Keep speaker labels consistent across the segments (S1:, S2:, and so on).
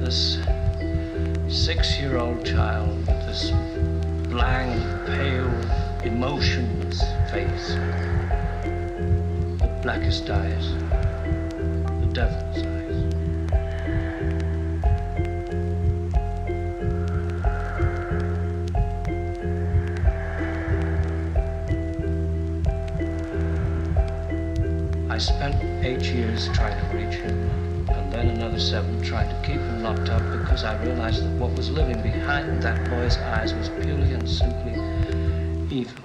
S1: this 6-year-old child with this blank, pale, emotionless face, the blackest eyes, the devil's eyes. I spent 8 years trying to reach him, and then another 7 trying to keep him locked up because I realized that what was living behind that boy's eyes was purely and simply evil.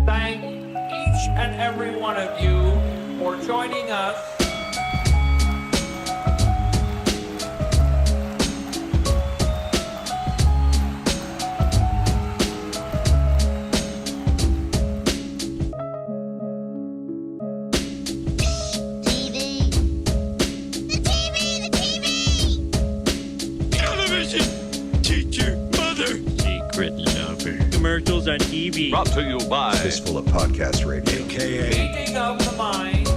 S2: Thank each and every one of you for joining us.
S3: Commercials on TV.
S4: Brought to you by
S5: Fistful of Podcast Radio,
S2: a.k.a. Meeting of the Minds.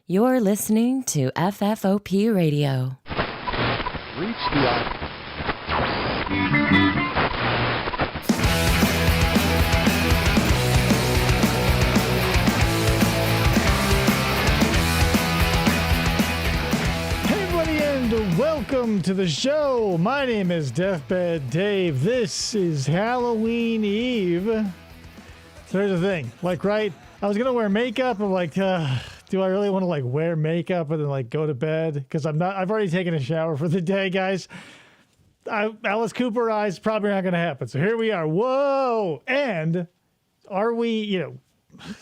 S6: You're listening to FFOP Radio.
S7: Reach the Hey everybody, and welcome to the show. My name is Deathbed Dave. This is Halloween Eve. So here's the thing, right? I was gonna wear makeup. I'm like, do I really want to wear makeup and then go to bed? Because I've already taken a shower for the day, guys. Alice Cooper eyes probably not going to happen. So here we are. Whoa! And are we,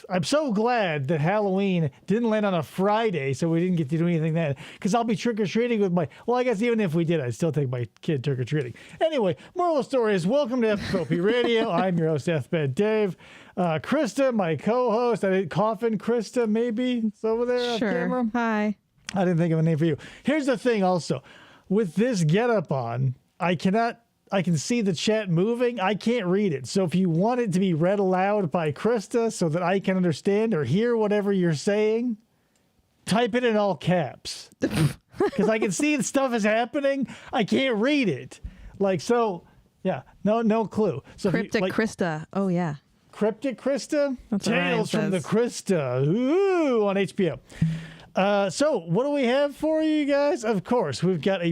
S7: I'm so glad that Halloween didn't land on a Friday, so we didn't get to do anything then. Because I'll be trick-or-treating with I guess even if we did, I'd still take my kid trick-or-treating. Anyway, moral of the story is, welcome to FFOP Radio. I'm your host, Deathbed Dave. Krista, my co-host. I didn't coffin Krista, maybe. It's over there on camera.
S3: Hi.
S7: I didn't think of a name for you. Here's the thing also. With this getup on, I can see the chat moving. I can't read it. So if you want it to be read aloud by Krista so that I can understand or hear whatever you're saying, type it in all caps. Because I can see the stuff is happening. I can't read it. Yeah, no clue. So
S3: Cryptic Krista. Oh, yeah.
S7: Cryptic Krista?
S3: That's what Ryan
S7: Tales from the
S3: says.
S7: Krista. Ooh, on HBO. So what do we have for you guys? Of course, we've got a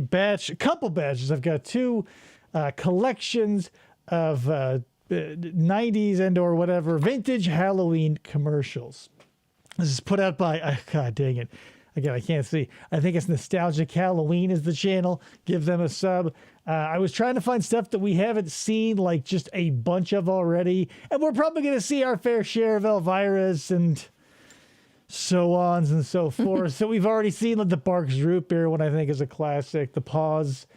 S7: couple batches. I've got two collections of 90s and or whatever vintage Halloween commercials. This is put out by, God dang it. Again, I can't see. I think it's Nostalgic Halloween is the channel. Give them a sub. I was trying to find stuff that we haven't seen, like just a bunch of already. And we're probably going to see our fair share of Elvira's and so on and so forth. So we've already seen like the Barks Root Beer, what I think is a classic. The Paws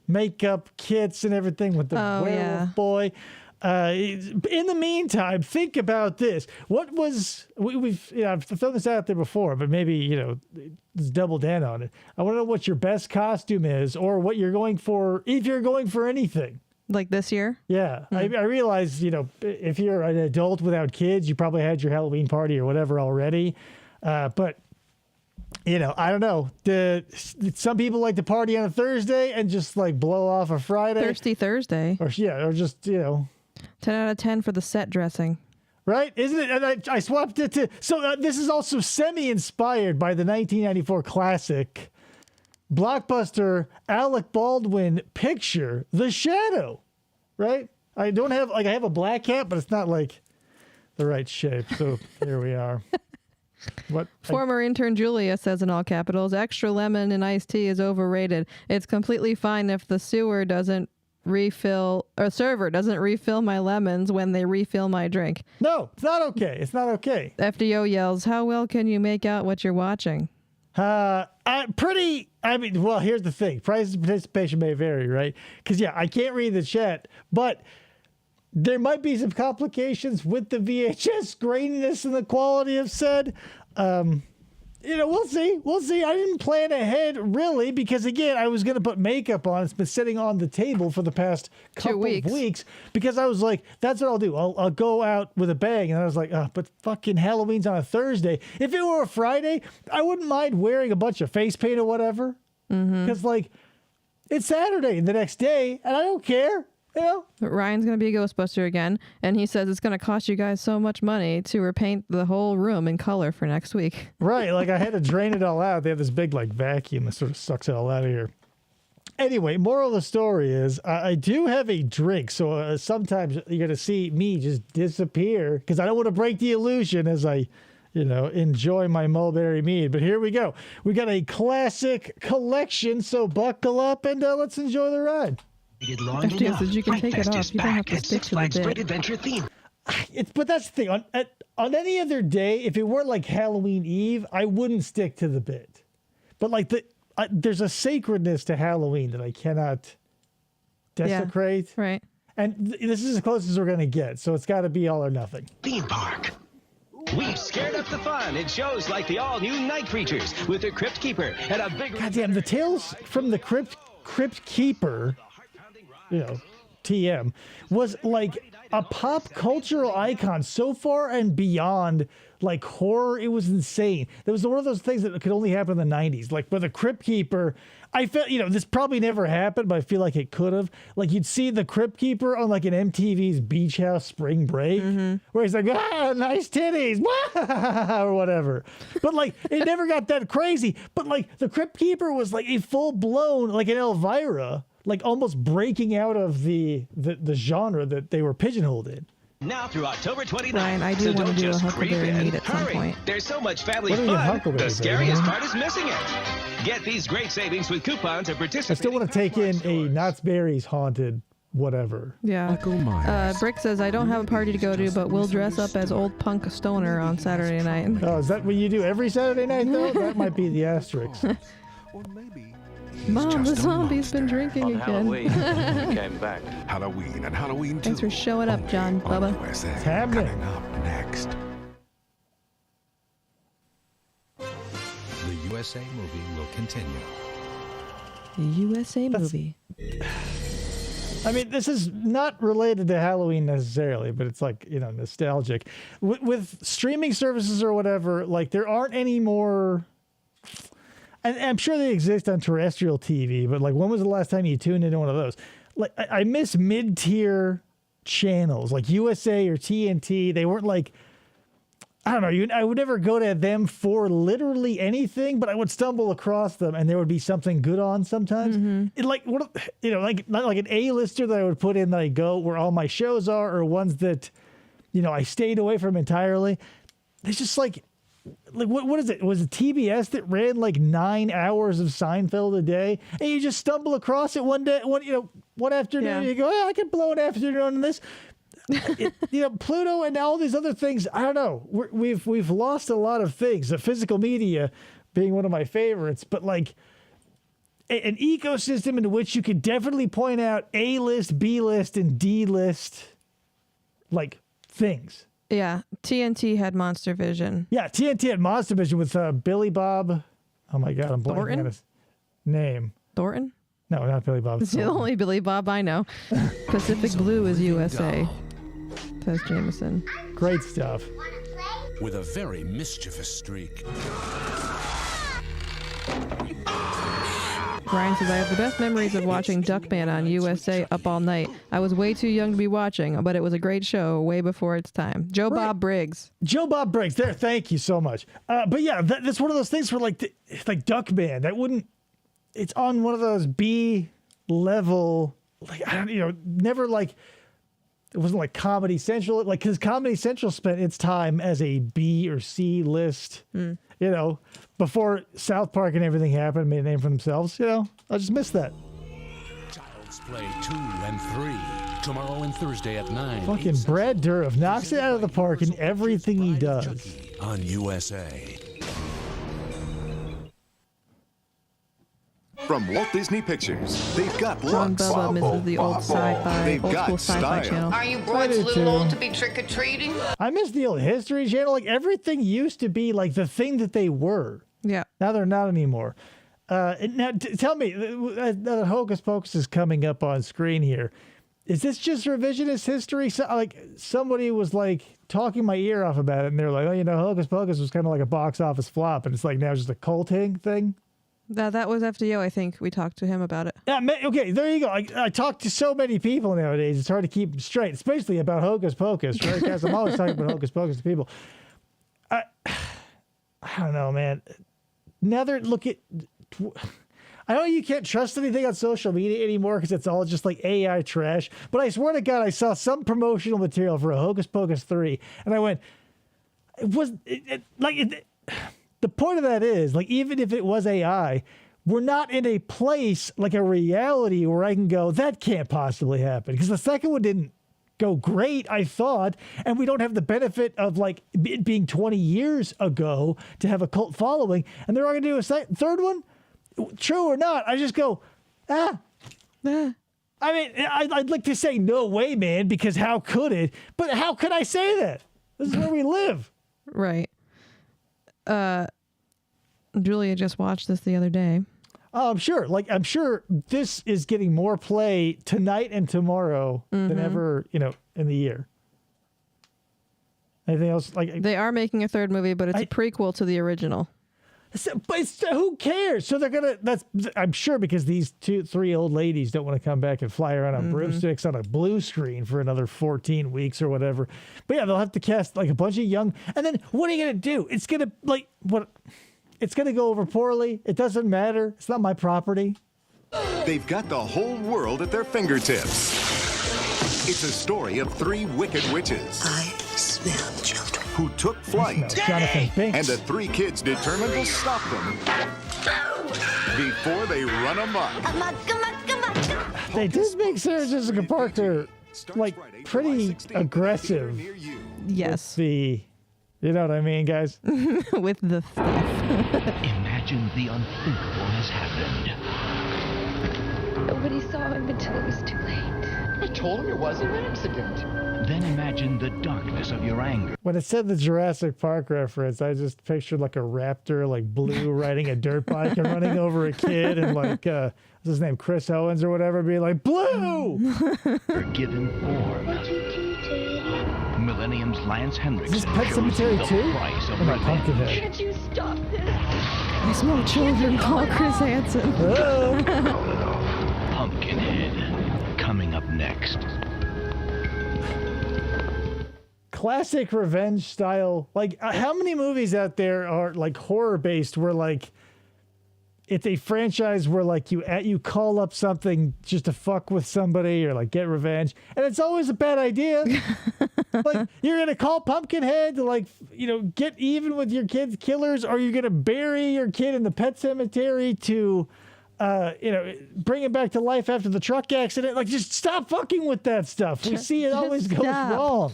S7: makeup kits and everything with the werewolf boy. In the meantime, think about this. What was I've thrown this out there before, but maybe let's double down on it. I want to know what your best costume is, or what you're going for if you're going for anything.
S3: Like this year?
S7: Yeah, I realize if you're an adult without kids, you probably had your Halloween party or whatever already, but. I don't know. Some people like to party on a Thursday and just like blow off a Friday.
S3: Thirsty Thursday.
S7: Or just
S3: 10 out of 10 for the set dressing.
S7: Right? Isn't it? And I swapped it to. So this is also semi-inspired by the 1994 classic blockbuster Alec Baldwin picture, The Shadow. Right? I have a black hat, but it's not like the right shape. So here we are.
S3: Former intern Julia says in all capitals, extra lemon in iced tea is overrated. It's completely fine if the server doesn't refill my lemons when they refill my drink.
S7: No, it's not okay. It's not okay.
S3: FDO yells, how well can you make out what you're watching?
S7: Here's the thing. Prices of participation may vary, right? Because, I can't read the chat, but there might be some complications with the VHS graininess and the quality of said. We'll see. We'll see. I didn't plan ahead, really, because, again, I was going to put makeup on. It's been sitting on the table for the past couple of weeks because I was like, that's what I'll do. I'll go out with a bang. And I was like, but fucking Halloween's on a Thursday. If it were a Friday, I wouldn't mind wearing a bunch of face paint or whatever. Because, it's Saturday the next day, and I don't care. But
S3: Ryan's going to be a Ghostbuster again, and he says it's going to cost you guys so much money to repaint the whole room in color for next week.
S7: Right, I had to drain it all out. They have this big vacuum that sort of sucks it all out of here. Anyway, moral of the story is I do have a drink, so sometimes you're going to see me just disappear because I don't want to break the illusion as I enjoy my mulberry mead. But here we go. We got a classic collection, so buckle up and let's enjoy the ride.
S3: FDO says you can take it off. You don't have to stick to the bit.
S7: But that's the thing. On any other day, if it weren't like Halloween Eve, I wouldn't stick to the bit. But there's a sacredness to Halloween that I cannot desecrate.
S3: Yeah, right.
S7: And this is as close as we're going to get. So it's got to be all or nothing.
S4: Theme park. We've scared up the fun in shows like the all-new Night Creatures with the Crypt Keeper and a big...
S7: Goddamn, the Tales from the Crypt Keeper... TM, was like a pop cultural icon so far and beyond horror. It was insane. There was one of those things that could only happen in the 90s. With the Crypt Keeper, I felt, this probably never happened, but I feel like it could have. You'd see the Crypt Keeper on an MTV's Beach House Spring Break, where he's like, nice titties, or whatever. But it never got that crazy. But the Crypt Keeper was a full blown, an Elvira. Almost breaking out of the genre that they were pigeonholed in.
S4: Now through October 29th.
S3: Ryan, I do want to do a Huckleberry Mead at some point.
S4: There's so much family fun. The scariest part is missing it. Get these great savings with coupons and participate.
S7: I still want to take in a Knott's Berry's Haunted whatever.
S3: Yeah. Brick says, I don't have a party to go to, but we'll dress up as old punk stoner on Saturday night.
S7: Oh, is that what you do every Saturday night, though? That might be the asterisk.
S5: Or maybe
S3: Mom, the zombie's been drinking
S1: On
S3: again.
S1: Halloween, he came back.
S5: Halloween and Halloween 2.
S3: Thanks for showing up, John
S5: on
S3: Bubba.
S5: USA.
S7: It's happening.
S5: Coming up next.
S8: The USA movie will continue.
S3: The USA movie.
S7: I mean, this is not related to Halloween necessarily, but it's like, you know, nostalgic. With streaming services or whatever, like there aren't any more. And I'm sure they exist on terrestrial TV, but like when was the last time you tuned into one of those? Like I miss mid-tier channels like USA or TNT. They weren't like, I don't know, I would never go to them for literally anything, but I would stumble across them and there would be something good on sometimes. It like, what, you know, like not like an A-lister that I would put in that I go where all my shows are, or ones that, you know, I stayed away from entirely. It's just like what is it? Was it TBS that ran like 9 hours of Seinfeld a day? And you just stumble across it one day, one afternoon,
S3: Yeah.
S7: and you go, oh, I could blow an afternoon on this. Pluto and all these other things. I don't know. We've lost a lot of things. The physical media being one of my favorites, but like an ecosystem in which you could definitely point out A-list, B-list, and D-list like things.
S3: Yeah. TNT had Monster Vision.
S7: Yeah, TNT had Monster Vision with Billy Bob. Oh my God, I'm blanking
S3: Thornton?
S7: on his name.
S3: Thornton?
S7: No, not Billy Bob.
S3: It's the only Billy Bob I know. Pacific Blue is USA. Says Jameson.
S7: Great stuff.
S8: With a very mischievous streak.
S3: Brian says, I have the best memories of watching Duckman on USA Up All Night. I was way too young to be watching, but it was a great show way before its time. Joe Bob Briggs.
S7: Joe Bob Briggs. There, thank you so much. But yeah, that's one of those things where like Duckman, that wouldn't, it's on one of those B level, like, I don't, you know, never like, it wasn't like Comedy Central, like, because Comedy Central spent its time as a B or C list, you know, before South Park and everything happened, made a name for themselves. You know, I just missed that.
S8: Child's Play 2 and 3. Tomorrow and Thursday at 9.
S7: Fucking Brad Dourif knocks it out of the park in everything he does.
S8: On USA.
S5: From Walt Disney Pictures, they've got
S3: John
S5: looks.
S3: Bubba misses the old sci-fi,
S5: They've
S3: old
S5: got
S3: school sci-fi
S5: style.
S3: channel.
S9: Are you
S7: I
S9: boys
S7: do
S9: a little
S7: too.
S9: old to be trick-or-treating?
S7: I miss the old History Channel. Like everything used to be like the thing that they were.
S3: Yeah.
S7: Now they're not anymore. Now, tell me, now that Hocus Pocus is coming up on screen here, is this just revisionist history? So, like somebody was like talking my ear off about it, and they're like, "Oh, you know, Hocus Pocus was kind of like a box office flop," and it's like now just a culting thing.
S3: That was FDO, I think. We talked to him about it.
S7: Yeah, okay, there you go. I talk to so many people nowadays; it's hard to keep them straight, especially about Hocus Pocus, right? Guys, I'm always talking about Hocus Pocus to people. I don't know, man. Now they're looking. I know you can't trust anything on social media anymore because it's all just like AI trash. But I swear to God, I saw some promotional material for a Hocus Pocus 3, and I went, the point of that is, like, even if it was AI, we're not in a place like a reality where I can go, that can't possibly happen. Because the second one didn't go great, I thought, and we don't have the benefit of like it being 20 years ago to have a cult following, and they're all going to do a third one. True or not, I just go, I mean, I'd like to say no way, man, because how could it? But how could I say that? This is where we live.
S3: Right. Julia just watched this the other day.
S7: Oh, I'm sure. Like, I'm sure this is getting more play tonight and tomorrow than ever, you know, in the year. Anything else? Like,
S3: They are making a third movie, but it's a prequel to the original.
S7: but who cares? So they're gonna. I'm sure because these 2-3 old ladies don't want to come back and fly around on broomsticks on a blue screen for another 14 weeks or whatever. But yeah, they'll have to cast like a bunch of young. And then what are you gonna do? It's gonna like what? It's gonna go over poorly. It doesn't matter. It's not my property.
S5: They've got the whole world at their fingertips. It's a story of 3 wicked witches.
S9: I smell children.
S5: Who took flight.
S7: Jonathan Binks.
S5: And the 3 kids determined to stop them before they run amok.
S7: They did make Sarah Jessica Parker like pretty aggressive.
S3: Yes.
S7: You know what I mean, guys?
S3: With the stuff.
S10: Imagine the unthinkable has happened.
S11: Nobody saw him until it was too late.
S9: I told him it was an accident.
S10: Then imagine the darkness of your anger.
S7: When it said the Jurassic Park reference, I just pictured like a raptor, like Blue, riding a dirt bike and running over a kid, and like what's his name, Chris Owens or whatever, being like, Blue!
S10: Forgiven form. Millennium's Lance Henriksen.
S7: Is this Pet
S10: shows
S7: Cemetery
S10: the
S7: too?
S10: price of
S7: Or not,
S10: revenge.
S7: Pumpkinhead?
S11: Can't you stop this?
S3: I smell children. Call Chris Hansen.
S10: Pumpkinhead. Coming up next.
S7: Classic revenge style. Like, how many movies out there are like horror based where like it's a franchise where like you call up something just to fuck with somebody or like get revenge, and it's always a bad idea. Like, you're gonna call Pumpkinhead to like get even with your kid's killers, or you're gonna bury your kid in the pet cemetery to bring him back to life after the truck accident. Like, just stop fucking with that stuff. We see it always goes wrong.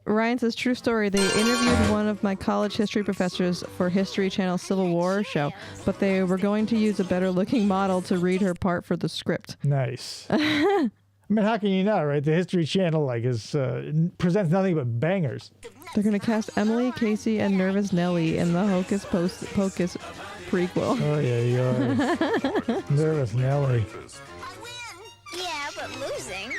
S3: Ryan says, true story. They interviewed one of my college history professors for History Channel Civil War show, but they were going to use a better looking model to read her part for the script.
S7: Nice. I mean, how can you not, right? The History Channel presents nothing but bangers.
S3: They're going to cast Emily, Casey, and Nervous Nelly in the Hocus Pocus prequel.
S7: Oh, yeah. Nervous Nelly.
S12: Yeah, but losing.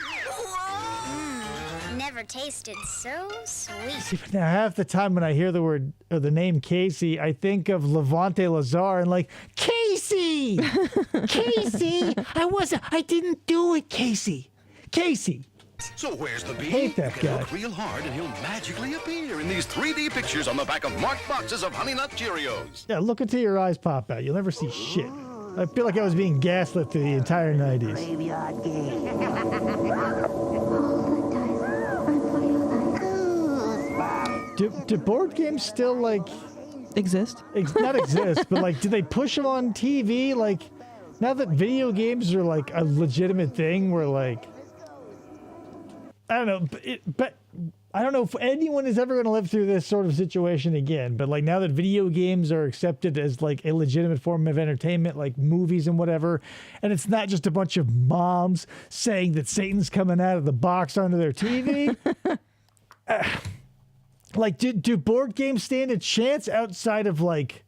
S12: Never tasted so sweet.
S7: See, but now half the time when I hear the word or the name Casey, I think of Levante Lazar and like, Casey! Casey! I didn't do it, Casey. Casey!
S13: So where's the bee?
S7: Hate that guy.
S13: Look real hard and he'll magically appear in these 3D pictures on the back of marked boxes of Honey Nut Cheerios.
S7: Yeah, look until your eyes pop out. You'll never see shit. I feel like I was being gaslit through the entire 90s. Do board games still like
S3: exist?
S7: Not exist, but like, do they push them on TV? Like, now that video games are like a legitimate thing, where like, I don't know, but I don't know if anyone is ever going to live through this sort of situation again. But like, now that video games are accepted as like a legitimate form of entertainment, like movies and whatever, and it's not just a bunch of moms saying that Satan's coming out of the box onto their TV. Like, do board games stand a chance outside of, like,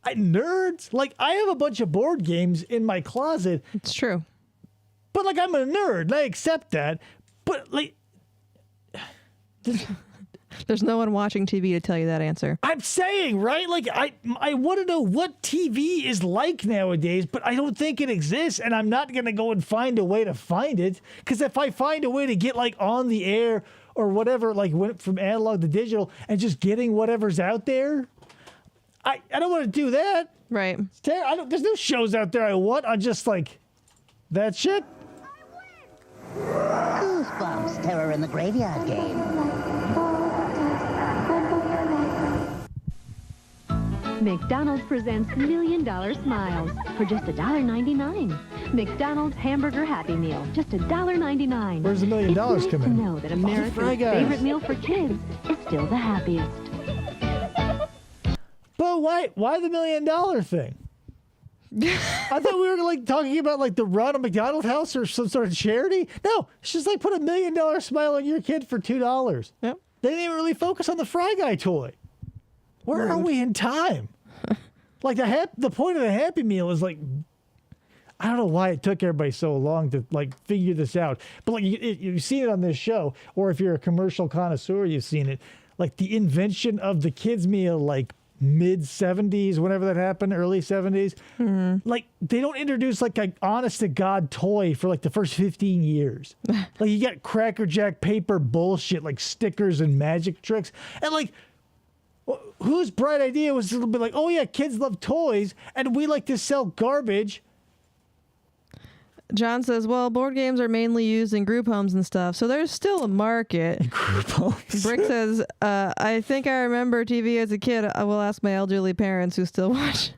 S7: nerds? Like, I have a bunch of board games in my closet.
S3: It's true.
S7: But, like, I'm a nerd, and I accept that. But, like...
S3: There's no one watching TV to tell you that answer.
S7: I'm saying, right? Like, I want to know what TV is like nowadays, but I don't think it exists, and I'm not going to go and find a way to find it. Because if I find a way to get, like, on the air... or whatever, like went from analog to digital and just getting whatever's out there. I don't want to do that.
S3: Right.
S7: There's no shows out there I want. I'm just like, that shit.
S14: Goosebumps, Terror in the Graveyard Game.
S15: McDonald's presents $1 Million Smiles for just $1.99. McDonald's Hamburger Happy Meal, just $1.99.
S7: Where's the $1 million come in?
S15: To know that America's favorite meal for kids is still the happiest.
S7: But why the $1 million thing? I thought we were like talking about like the Ronald McDonald House or some sort of charity. No, it's just like put $1 million smile on your kid for $2.
S3: Yep.
S7: They didn't even really focus on the Fry Guy toy. Where are we in time? Like the point of the Happy Meal is like, I don't know why it took everybody so long to like figure this out. But like you've seen it on this show, or if you're a commercial connoisseur, you've seen it. Like the invention of the kids meal, like mid 70s, whenever that happened, early 70s. Mm-hmm. Like they don't introduce like an honest to God toy for like the first 15 years. Like you got Cracker Jack paper bullshit, like stickers and magic tricks, and like. Whose bright idea was to be like, oh yeah, kids love toys, and we like to sell garbage.
S3: John says, well, board games are mainly used in group homes and stuff, so there's still a market.
S7: Group homes.
S3: Brick says, I think I remember TV as a kid. I will ask my elderly parents who still watch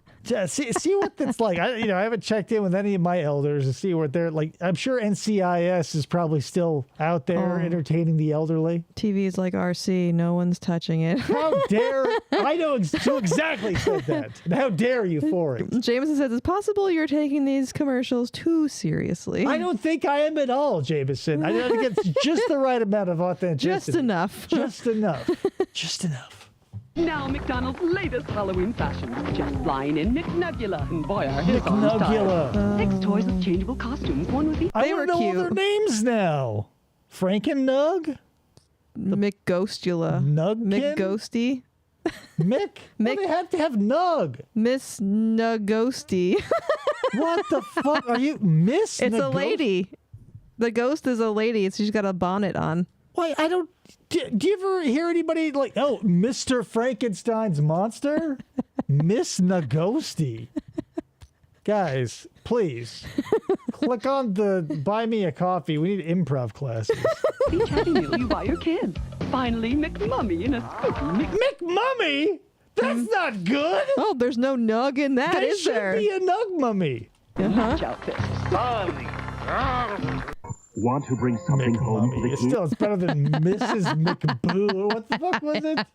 S7: See what that's like. I haven't checked in with any of my elders to see what they're like. I'm sure NCIS is probably still out there entertaining the elderly.
S3: TV's like RC. No one's touching it.
S7: How dare... I know who exactly said that. And how dare you for it?
S3: Jameson says, it's possible you're taking these commercials too seriously.
S7: I don't think I am at all, Jameson. I think it's just the right amount of authenticity.
S3: Just enough.
S7: Just enough. Just enough.
S16: Now McDonald's latest Halloween fashions. Just flying in McNugula. And boy, are his on
S7: McNugula.
S16: style. 6 toys with changeable costumes. One with each.
S7: I want to know all their names now. Frank and Nug?
S3: McGhostula.
S7: Nugkin?
S3: McGhosty.
S7: Mick? Well, they have to have Nug.
S3: Miss Nugghosty.
S7: What the fuck? Are you Miss
S3: It's a lady. The ghost is a lady. She's got a bonnet on.
S7: Why, I don't... Do you ever hear anybody like, oh, Mr. Frankenstein's monster? Miss Nagosty. Guys, please. Click on the buy me a coffee. We need improv classes.
S16: Each Happy Meal you buy your kids. Finally, McMummy in a spooky
S7: McMummy? That's not good.
S3: Oh, there's no nug in that, is there?
S7: There should be a Nug Mummy.
S16: Match outfit.
S10: Want to bring something home for the kids?
S7: It's better than Mrs. McBoo. What the fuck was it?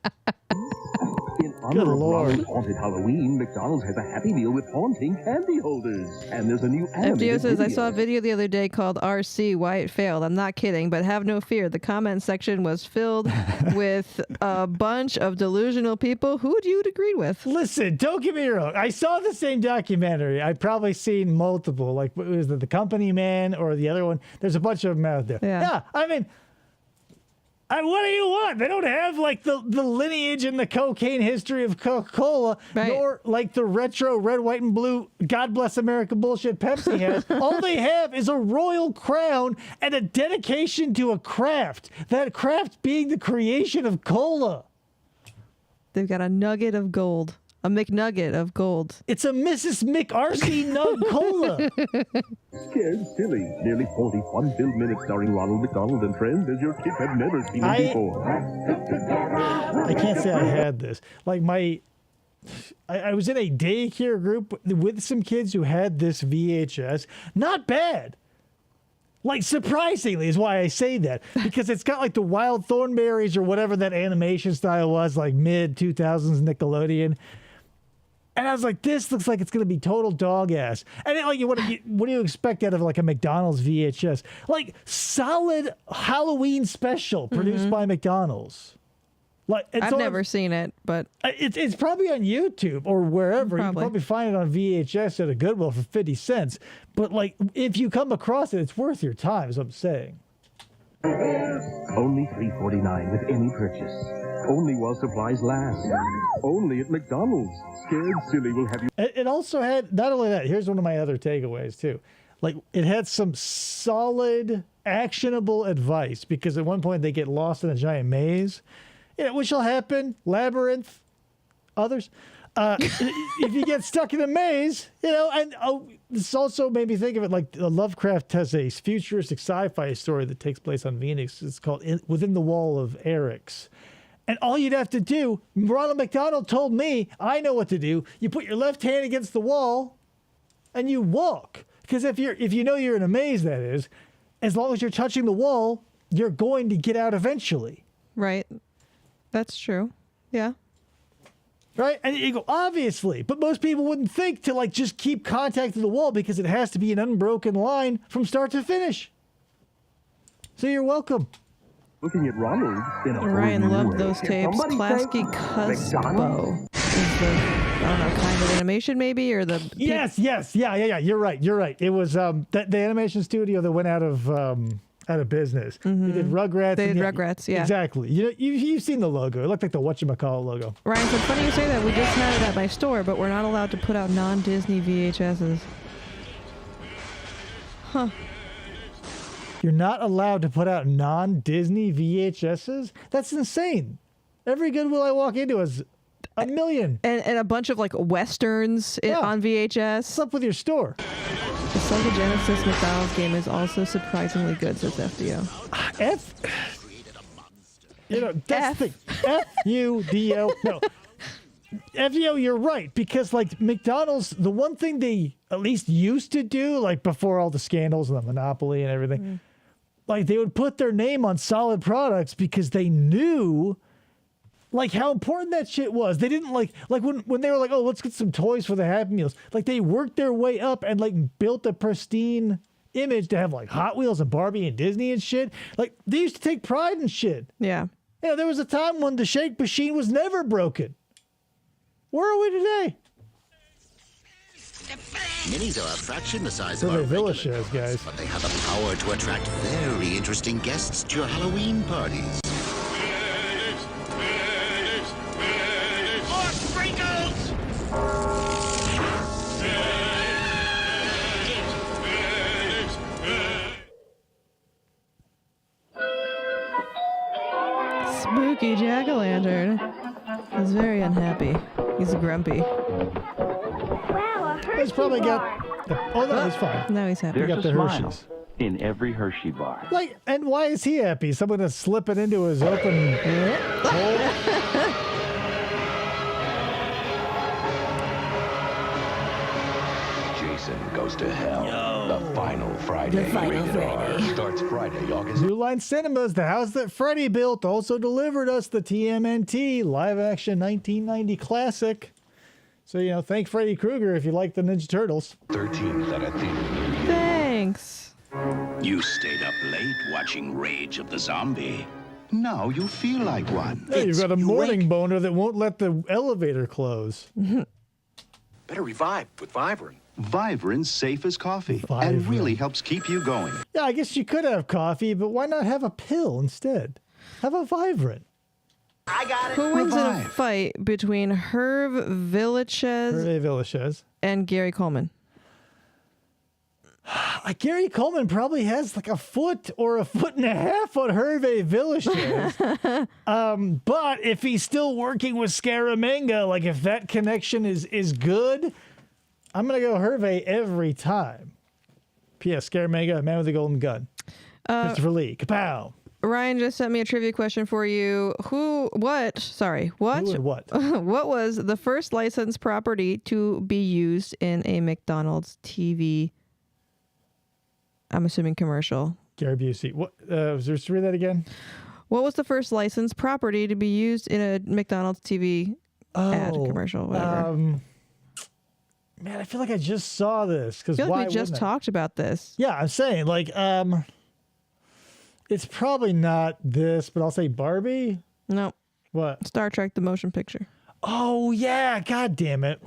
S10: In honor of Ronald's haunted Halloween, McDonald's has a Happy Meal with haunting candy holders. And there's a new animated
S3: FDO says,
S10: video.
S3: I saw a video the other day called RC, Why It Failed. I'm not kidding, but have no fear. The comment section was filled with a bunch of delusional people who you'd agreed with.
S7: Listen, don't get me wrong. I saw the same documentary. I've probably seen multiple. Like, was it The Company Man or the other one? There's a bunch of them out there. Yeah, I mean... what do you want? They don't have like the lineage and the cocaine history of Coca-Cola, nor like the retro red, white, and blue God bless America bullshit Pepsi has. All they have is a royal crown and a dedication to a craft. That craft being the creation of cola.
S3: They've got a nugget of gold. A McNugget of gold.
S7: It's a Mrs. McRC Nug Cola.
S10: Scared silly. Nearly 40 fun-filled minutes starring Ronald McDonald and friends as your kids have never seen them before.
S7: I can't say I had this. Like I was in a daycare group with some kids who had this VHS. Not bad. Like, surprisingly is why I say that. Because it's got like the Wild Thornberrys or whatever that animation style was, like mid-2000s Nickelodeon. And I was like, this looks like it's going to be total dog ass. And it, like, what do you expect out of like a McDonald's VHS? Like, solid Halloween special produced by McDonald's. Like,
S3: I've never seen it, but...
S7: It's probably on YouTube or wherever. You can probably find it on VHS at a Goodwill for 50 cents. But, like, if you come across it, it's worth your time, is what I'm saying.
S10: Only $3.49 with any purchase. Only while supplies last. Only at McDonald's. Scared Silly will have you...
S7: It also had... Not only that, here's one of my other takeaways, too. Like, it had some solid, actionable advice. Because at one point, they get lost in a giant maze. Which will happen. Labyrinth, others. If you get stuck in a maze, and this also made me think of it like Lovecraft has a futuristic sci-fi story that takes place on Venus. It's called Within the Wall of Eryx. And all you'd have to do, Ronald McDonald told me, I know what to do. You put your left hand against the wall and you walk. Because if you know you're in a maze, that is, as long as you're touching the wall, you're going to get out eventually.
S3: Right. That's true. Yeah.
S7: Right? And you go, obviously. But most people wouldn't think to, like, just keep contacting the wall because it has to be an unbroken line from start to finish. So you're welcome.
S10: Looking at Ronald in a
S3: Ryan loved those tapes. Klasky Cuspo is the, I don't know, kind of animation maybe, or the...
S7: Yes. Yeah. You're right. It was the animation studio that went out of business. They did Rugrats.
S3: They did Rugrats, yeah.
S7: Exactly. You've seen the logo. It looked like the whatchamacallit logo.
S3: Ryan said, funny you say that. We just had it at my store, but we're not allowed to put out non-Disney VHSs. Huh.
S7: You're not allowed to put out non-Disney VHSs? That's insane. Every Goodwill I walk into is a million.
S3: And a bunch of, like, Westerns on VHS.
S7: What's up with your store?
S3: The Sega Genesis McDonald's game is also surprisingly good, says FDO.
S7: That's the F-U-D-O. No. FDO, you're right, because like McDonald's, the one thing they at least used to do, like before all the scandals and the monopoly and everything, like they would put their name on solid products because they knew like how important that shit was. They didn't like when they were like, oh, let's get some toys for the Happy Meals. Like they worked their way up and like built a pristine image to have like Hot Wheels and Barbie and Disney and shit. Like they used to take pride in shit.
S3: Yeah.
S7: You know, there was a time when the shake machine was never broken. Where are we today?
S13: Minis are a fraction the size
S7: They're
S13: of our
S7: villa
S13: regular
S7: shows,
S13: toys,
S7: guys.
S13: but they have the power to attract very interesting guests to your Halloween parties.
S2: More sprinkles!
S3: Spooky jack-o'-lantern is very unhappy. He's grumpy.
S7: He's probably got. Oh no, he's fine.
S3: No, he's happy.
S7: He got the Hershey's.
S10: In every Hershey bar.
S7: Like, and why is he happy? Someone to slip it into his open hole.
S17: Jason Goes to Hell. The final Friday.
S6: The final
S17: rated R.
S6: Friday.
S17: Starts Friday, August.
S7: New Line Cinemas, the house that Freddy built, also delivered us the TMNT live-action 1990 classic. So, you know, thank Freddy Krueger if you like the Ninja Turtles.
S17: 13th at a theater near you.
S3: Thanks.
S13: You stayed up late watching Rage of the Zombie. Now you feel like one.
S7: Hey, you've got a morning boner that won't let the elevator close.
S18: Better revive with Vibrant.
S13: Vibrant's safe as coffee and really helps keep you going.
S7: Yeah, I guess you could have coffee, but why not have a pill instead? Have a Vibrant.
S9: I got it.
S3: Who wins in a fight between Hervé Villachez and Gary Coleman?
S7: Gary Coleman probably has like a foot or a foot and a half on Hervé Villachez. But if he's still working with Scaramanga, like if that connection is good, I'm going to go Hervé every time. P.S. Scaramanga, man with a golden gun. Christopher Lee, kapow.
S3: Ryan just sent me a trivia question for you. What was the first licensed property to be used in a McDonald's TV, I'm assuming commercial?
S7: Gary Busey. What? Just read that again.
S3: What was the first licensed property to be used in a McDonald's TV ad, commercial, whatever?
S7: Man, I feel like I just saw this.
S3: I feel like we just talked about this.
S7: Yeah, I'm saying, like, it's probably not this, but I'll say Barbie.
S3: No.
S7: What?
S3: Star Trek, the motion picture.
S7: Oh, yeah. God damn it.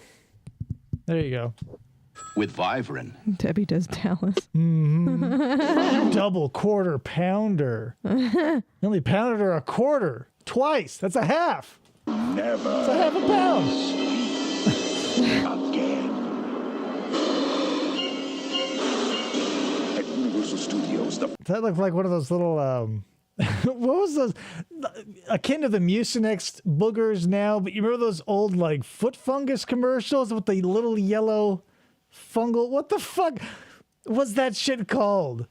S7: There you go.
S13: With Vibrant.
S3: Debbie does Dallas.
S7: Double quarter pounder. You only pounded her a quarter. Twice. That's a half.
S17: Never.
S7: It's a half a pound.
S17: Again. At Universal Studios,
S7: That looked like one of those little, what was those? Akin to the Mucinex boogers now, but you remember those old, like, foot fungus commercials with the little yellow fungal? What the fuck was that shit called?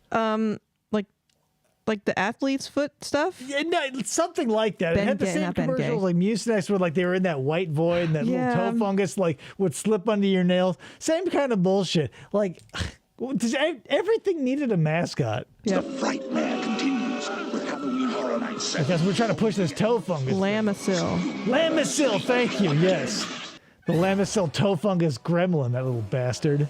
S3: Like the athlete's foot stuff?
S7: Yeah, no, something like that. It had the same commercials like Mucinex where like they were in that white void and that little toe fungus like would slip under your nails. Same kind of bullshit. Like, everything needed a mascot.
S17: The Fright Man continues with Halloween Horror Nights.
S7: Because we're trying to push this toe fungus.
S3: Lamisil.
S7: Lamisil, thank you, yes. The Lamisil toe fungus gremlin, that little bastard.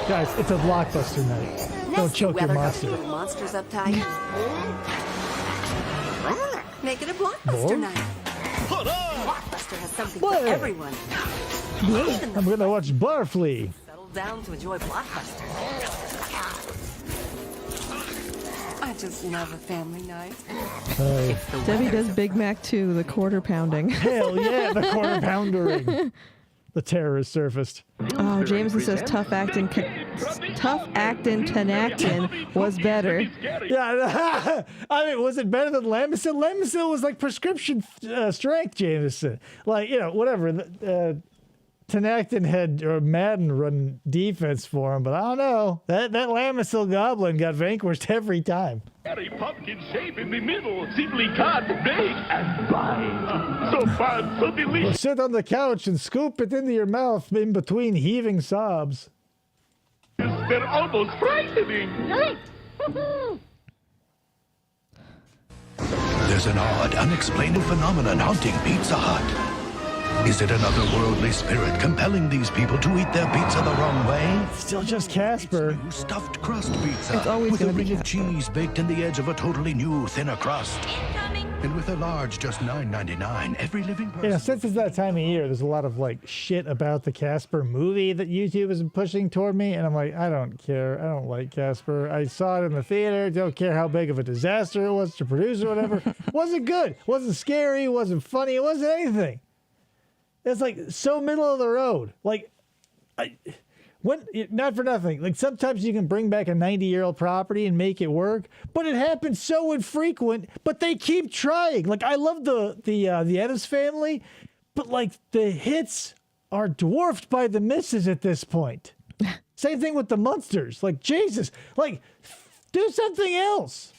S7: Guys, it's a blockbuster night. Don't choke your monster.
S19: Monsters uptight. Make it a blockbuster night. Blockbuster has something for everyone.
S7: I'm gonna watch Barfly.
S19: Settle down to enjoy Blockbuster. I just love a family night.
S3: Debbie does Big Mac 2, the quarter pounding.
S7: Hell yeah, the quarter poundering. The terror has surfaced.
S3: Oh, Jameson says tough acting Tenactin was better.
S7: Yeah, I mean, was it better than Lamisil? Lamisil was like prescription strength, Jameson. Like, you know, whatever. Tenactin had or Madden run defense for him, but I don't know. That Lamisil goblin got vanquished every time.
S10: And a pumpkin shape in the middle, simply cut, bake, and bite. So fun, so delicious.
S7: Well, sit on the couch and scoop it into your mouth in between heaving sobs.
S10: They're almost frightening.
S8: There's an odd, unexplained phenomenon haunting Pizza Hut. Is it another worldly spirit compelling these people to eat their pizza the wrong way?
S7: Still just Casper.
S8: New stuffed crust pizza.
S3: It's always
S8: with a
S3: gonna be
S8: ring of
S3: Casper.
S8: cheese baked in the edge of a totally new, thinner crust. And with a large, just $9.99, every living person...
S7: Yeah, since it's that time of year, there's a lot of like shit about the Casper movie that YouTube is pushing toward me, and I'm like, I don't care. I don't like Casper. I saw it in the theater. Don't care how big of a disaster it was to produce or whatever. Wasn't good. Wasn't scary. Wasn't funny. It wasn't anything. It's like so middle of the road. Like, not for nothing. Like sometimes you can bring back a 90-year-old property and make it work, but it happens so infrequent. But they keep trying. Like I love the Addams Family, but like the hits are dwarfed by the misses at this point. Same thing with the Munsters. Like Jesus, like do something else.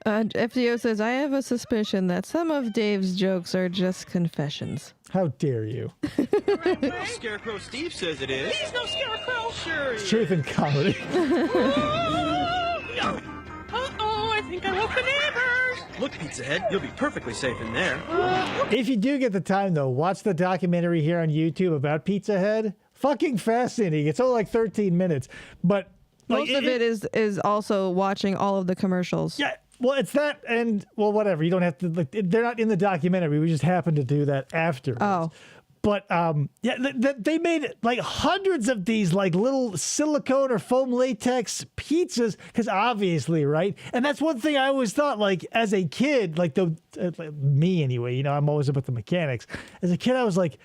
S3: FDO says, I have a suspicion that some of Dave's jokes are just confessions.
S7: How dare you?
S20: Scarecrow Steve says it is. He's no scarecrow. Sure.
S7: It's truth in comedy.
S20: I think I woke the neighbors. Look, Pizza Head, you'll be perfectly safe in there.
S7: If you do get the time, though, watch the documentary here on YouTube about Pizza Head. Fucking fascinating. It's only like 13 minutes, but
S3: most of it is also watching all of the commercials.
S7: Yeah. Well, it's that, and well, whatever. You don't have to. Like, they're not in the documentary. We just happened to do that afterwards.
S3: Oh,
S7: but yeah, they made like hundreds of these like little silicone or foam latex pizzas because obviously, right? And that's one thing I always thought. Like as a kid, like me anyway. You know, I'm always about the mechanics. As a kid, I was like,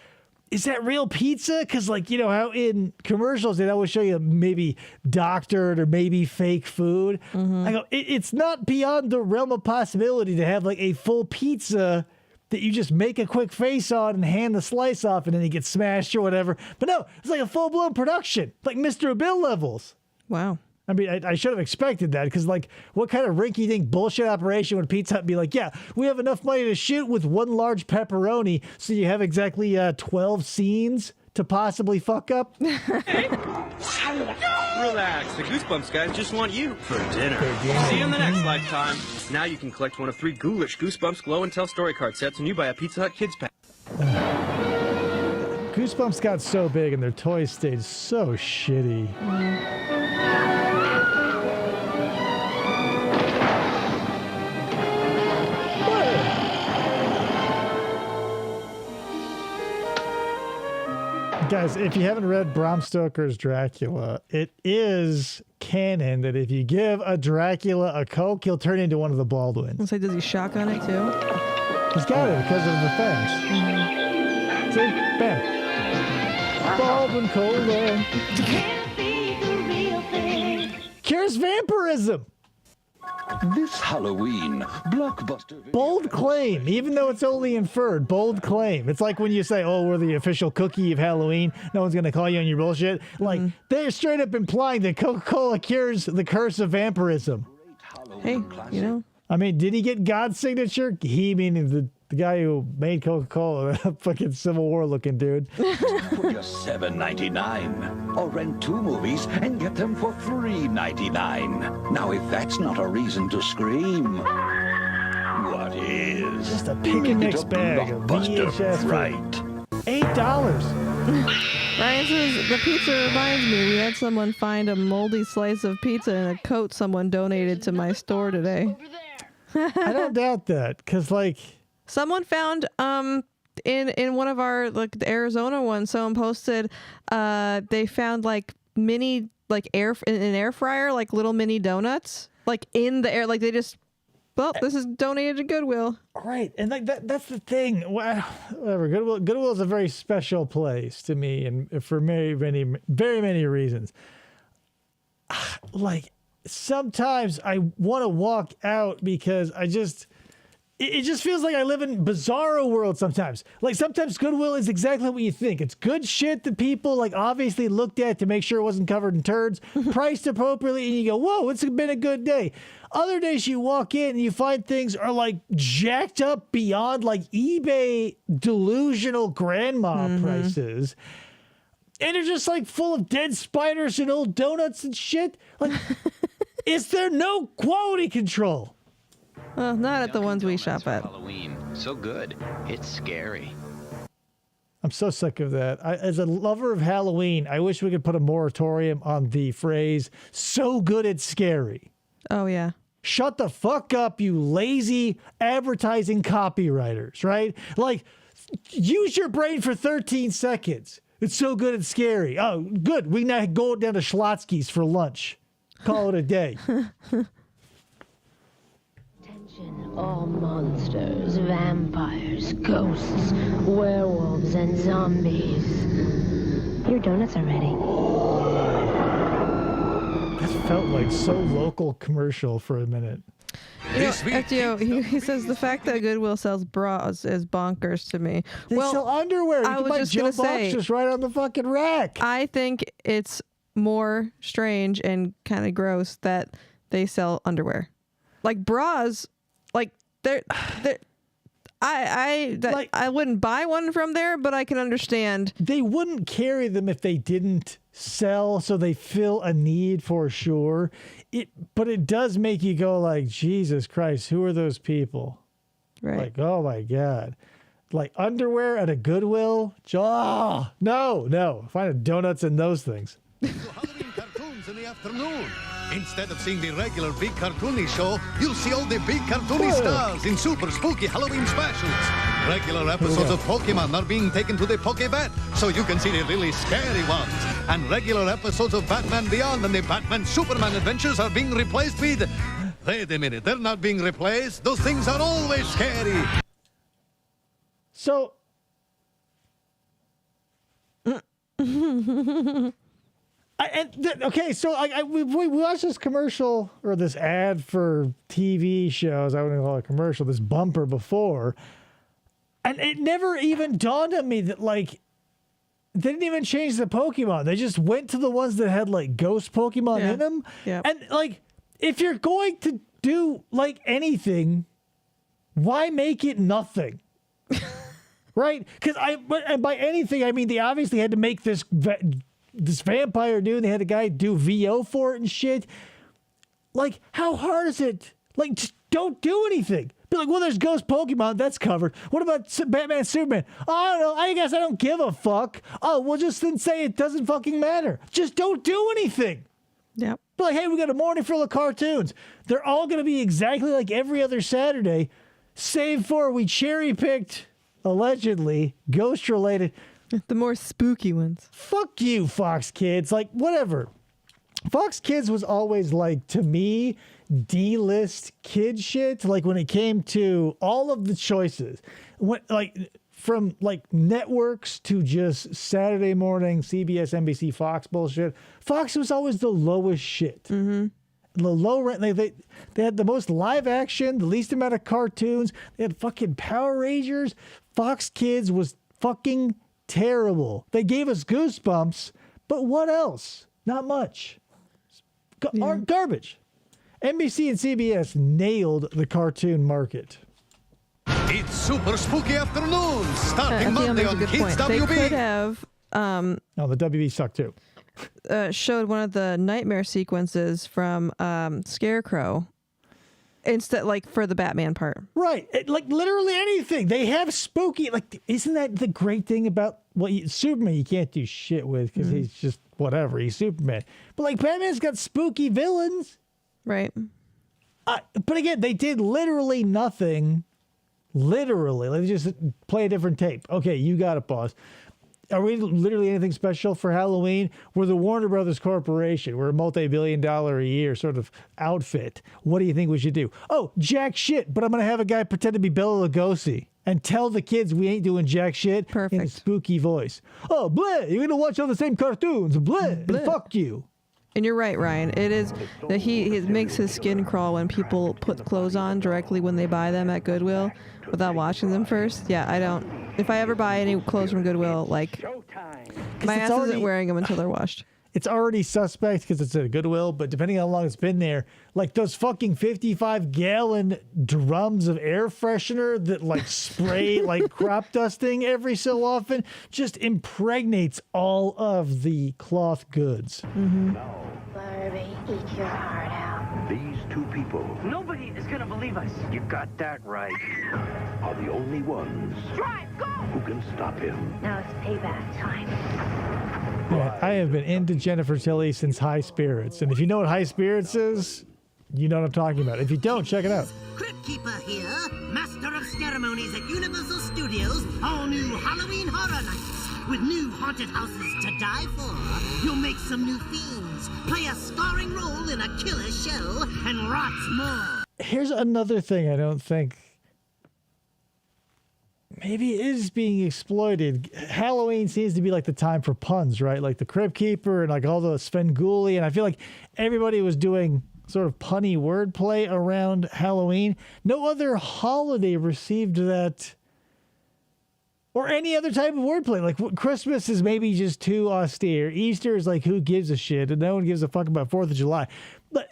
S7: is that real pizza? Because, like, you know, how in commercials they'd always show you maybe doctored or maybe fake food. I go, it's not beyond the realm of possibility to have, like, a full pizza that you just make a quick face on and hand the slice off and then it gets smashed or whatever. But no, it's like a full-blown production, like Mr. Bill levels.
S3: Wow.
S7: I mean, I should have expected that because, like, what kind of rinky-dink bullshit operation would Pizza Hut be like, yeah, we have enough money to shoot with one large pepperoni, so you have exactly 12 scenes to possibly fuck up?
S20: Relax, the Goosebumps guys just want you for dinner. See you in the next lifetime. Now you can collect one of 3 ghoulish Goosebumps glow and tell story card sets when you buy a Pizza Hut Kids Pack.
S7: Goosebumps got so big and their toys stayed so shitty. Guys, if you haven't read Bram Stoker's Dracula, it is canon that if you give a Dracula a Coke, he'll turn into one of the Baldwins.
S3: So does he shotgun it too?
S7: He's got it because of the fangs. See? Bam. Baldwin Cola.
S21: Can't be the real thing.
S7: Cures vampirism.
S17: This Halloween, Blockbuster...
S7: Bold claim, even though it's only inferred. Bold claim. It's like when you say, oh, we're the official cookie of Halloween. No one's going to call you on your bullshit. Like, they're straight up implying that Coca-Cola cures the curse of vampirism.
S3: Hey, you know.
S7: I mean, did he get God's signature? He, meaning the guy who made Coca-Cola, that fucking Civil War looking dude.
S17: For just $7.99. Or rent 2 movies and get them for $3.99. Now, if that's not a reason to scream, what is?
S7: Just a pick and mix bag of VHS
S17: right.
S7: $8.
S3: Ryan says, the pizza reminds me, we had someone find a moldy slice of pizza in a coat someone donated to my store today.
S7: I don't doubt that, because, like...
S3: Someone found, in one of our, like, the Arizona one, someone posted, they found, like, mini, like, in an air fryer, like, little mini donuts, like, in the air, like, they just... Well, this is donated to Goodwill.
S7: Right, and like that's the thing. Whatever. Goodwill is a very special place to me, and for very many reasons. Like sometimes I want to walk out because I just it just feels like I live in bizarro world sometimes. Like sometimes Goodwill is exactly what you think. It's good shit that people like obviously looked at to make sure it wasn't covered in turds, priced appropriately, and you go, whoa, it's been a good day. Other days you walk in and you find things are like jacked up beyond like eBay delusional grandma prices. And they're just like full of dead spiders and old donuts and shit. Like, is there no quality control?
S3: Well, not at the ones we shop at.
S4: Halloween. So good. It's scary.
S7: I'm so sick of that. As a lover of Halloween, I wish we could put a moratorium on the phrase, so good it's scary.
S3: Oh, yeah.
S7: Shut the fuck up, you lazy advertising copywriters, right? Like, use your brain for 13 seconds. It's so good it's scary. Oh, good. We now go down to Schlotsky's for lunch. Call it a day.
S22: All monsters, vampires, ghosts, werewolves, and zombies. Your donuts are ready.
S7: That felt like so local commercial for a minute.
S3: You know, FTO, he says the fact that Goodwill sells bras is bonkers to me.
S7: They sell underwear. You can buy Joe Boxers right on the fucking rack.
S3: I think it's more strange and kind of gross that they sell underwear. Like bras, like I wouldn't buy one from there, but I can understand.
S7: They wouldn't carry them if they didn't sell, so they fill a need for sure. But it does make you go like, Jesus Christ, who are those people?
S3: Right.
S7: Like, oh my God. Like underwear at a Goodwill? Oh, no. Find donuts and those things.
S8: Halloween cartoons in the afternoon. Instead of seeing the regular big cartoony show, you'll see all the big cartoony stars in super spooky Halloween specials. Regular episodes of Pokemon are being taken to the Pokevet, so you can see the really scary ones. And regular episodes of Batman Beyond and the Batman Superman adventures are being replaced with... Wait a minute, they're not being replaced. Those things are always scary.
S7: So... we watched this commercial or this ad for TV shows. I wouldn't call it a commercial. This bumper before, and it never even dawned on me that like they didn't even change the Pokemon. They just went to the ones that had like ghost Pokemon in them.
S3: Yeah.
S7: And like, if you're going to do like anything, why make it nothing? Right? Because and by anything I mean they obviously had to make this vampire dude. They had a guy do VO for it and shit. Like, how hard is it? Like, just don't do anything. Be like, well, there's ghost Pokemon. That's covered. What about Batman, Superman? Oh, I don't know. I guess I don't give a fuck. Oh, well, just then say it doesn't fucking matter. Just don't do anything.
S3: Yep.
S7: Be like, hey, we got a morning full of cartoons. They're all going to be exactly like every other Saturday, save for we cherry-picked, allegedly, ghost-related...
S3: The more spooky ones.
S7: Fuck you, Fox Kids. Like, whatever. Fox Kids was always like, to me, D-list kid shit. Like, when it came to all of the choices. From, like, networks to just Saturday morning, CBS, NBC, Fox bullshit. Fox was always the lowest shit. Mm-hmm. The low rent. They had the most live action, the least amount of cartoons. They had fucking Power Rangers. Fox Kids was fucking terrible. They gave us Goosebumps, but what else? Not much. Garbage. NBC and CBS nailed the cartoon market.
S8: It's Super Spooky Afternoons, starting Monday on Kids WB.
S3: They could have...
S7: no, the WB sucked too.
S3: Showed one of the nightmare sequences from Scarecrow instead, like for the Batman part.
S7: Right. Like literally anything. They have spooky, like, isn't that the great thing about Superman you can't do shit with because he's just whatever. He's Superman. But like Batman's got spooky villains.
S3: Right.
S7: But again, they did literally nothing. Literally. Let me just play a different tape. Okay, you got it, boss. Are we literally anything special for Halloween? We're the Warner Brothers Corporation. We're a multi-billion-dollar a year sort of outfit. What do you think we should do? Oh, jack shit, but I'm going to have a guy pretend to be Bela Lugosi and tell the kids we ain't doing jack shit in a spooky voice. Oh, bleh, you're going to watch all the same cartoons. Bleh, and fuck you.
S3: And you're right, Ryan. It is that he makes his skin crawl when people put clothes on directly when they buy them at Goodwill without washing them first. Yeah, I don't. If I ever buy any clothes from Goodwill, like, my ass isn't wearing them until they're washed.
S7: It's already suspect because it's at a Goodwill, but depending on how long it's been there, like those fucking 55-gallon drums of air freshener that like spray like crop dusting every so often just impregnates all of the cloth goods.
S3: Mm-hmm.
S22: Barbie, eat your heart out.
S10: These two people
S21: Nobody is gonna believe us.
S10: You got that right. Are the only ones
S21: Drive, go!
S10: who can stop him.
S22: Now it's payback time.
S7: Yeah, I have been into Jennifer Tilly since High Spirits, and if you know what High Spirits is, you know what I'm talking about. If you don't, check it out.
S14: Crypt Keeper here, master of ceremonies at Universal Studios, all new Halloween Horror Nights. With new haunted houses to die for, you'll make some new fiends, play a starring role in a killer show, and lots more.
S7: Here's another thing I don't think maybe is being exploited. Halloween seems to be like the time for puns, right? Like the Crypt Keeper and like all the Svengoolie, and I feel like everybody was doing sort of punny wordplay around Halloween. No other holiday received that, or any other type of wordplay. Like Christmas is maybe just too austere. Easter is like, who gives a shit? And no one gives a fuck about 4th of July. But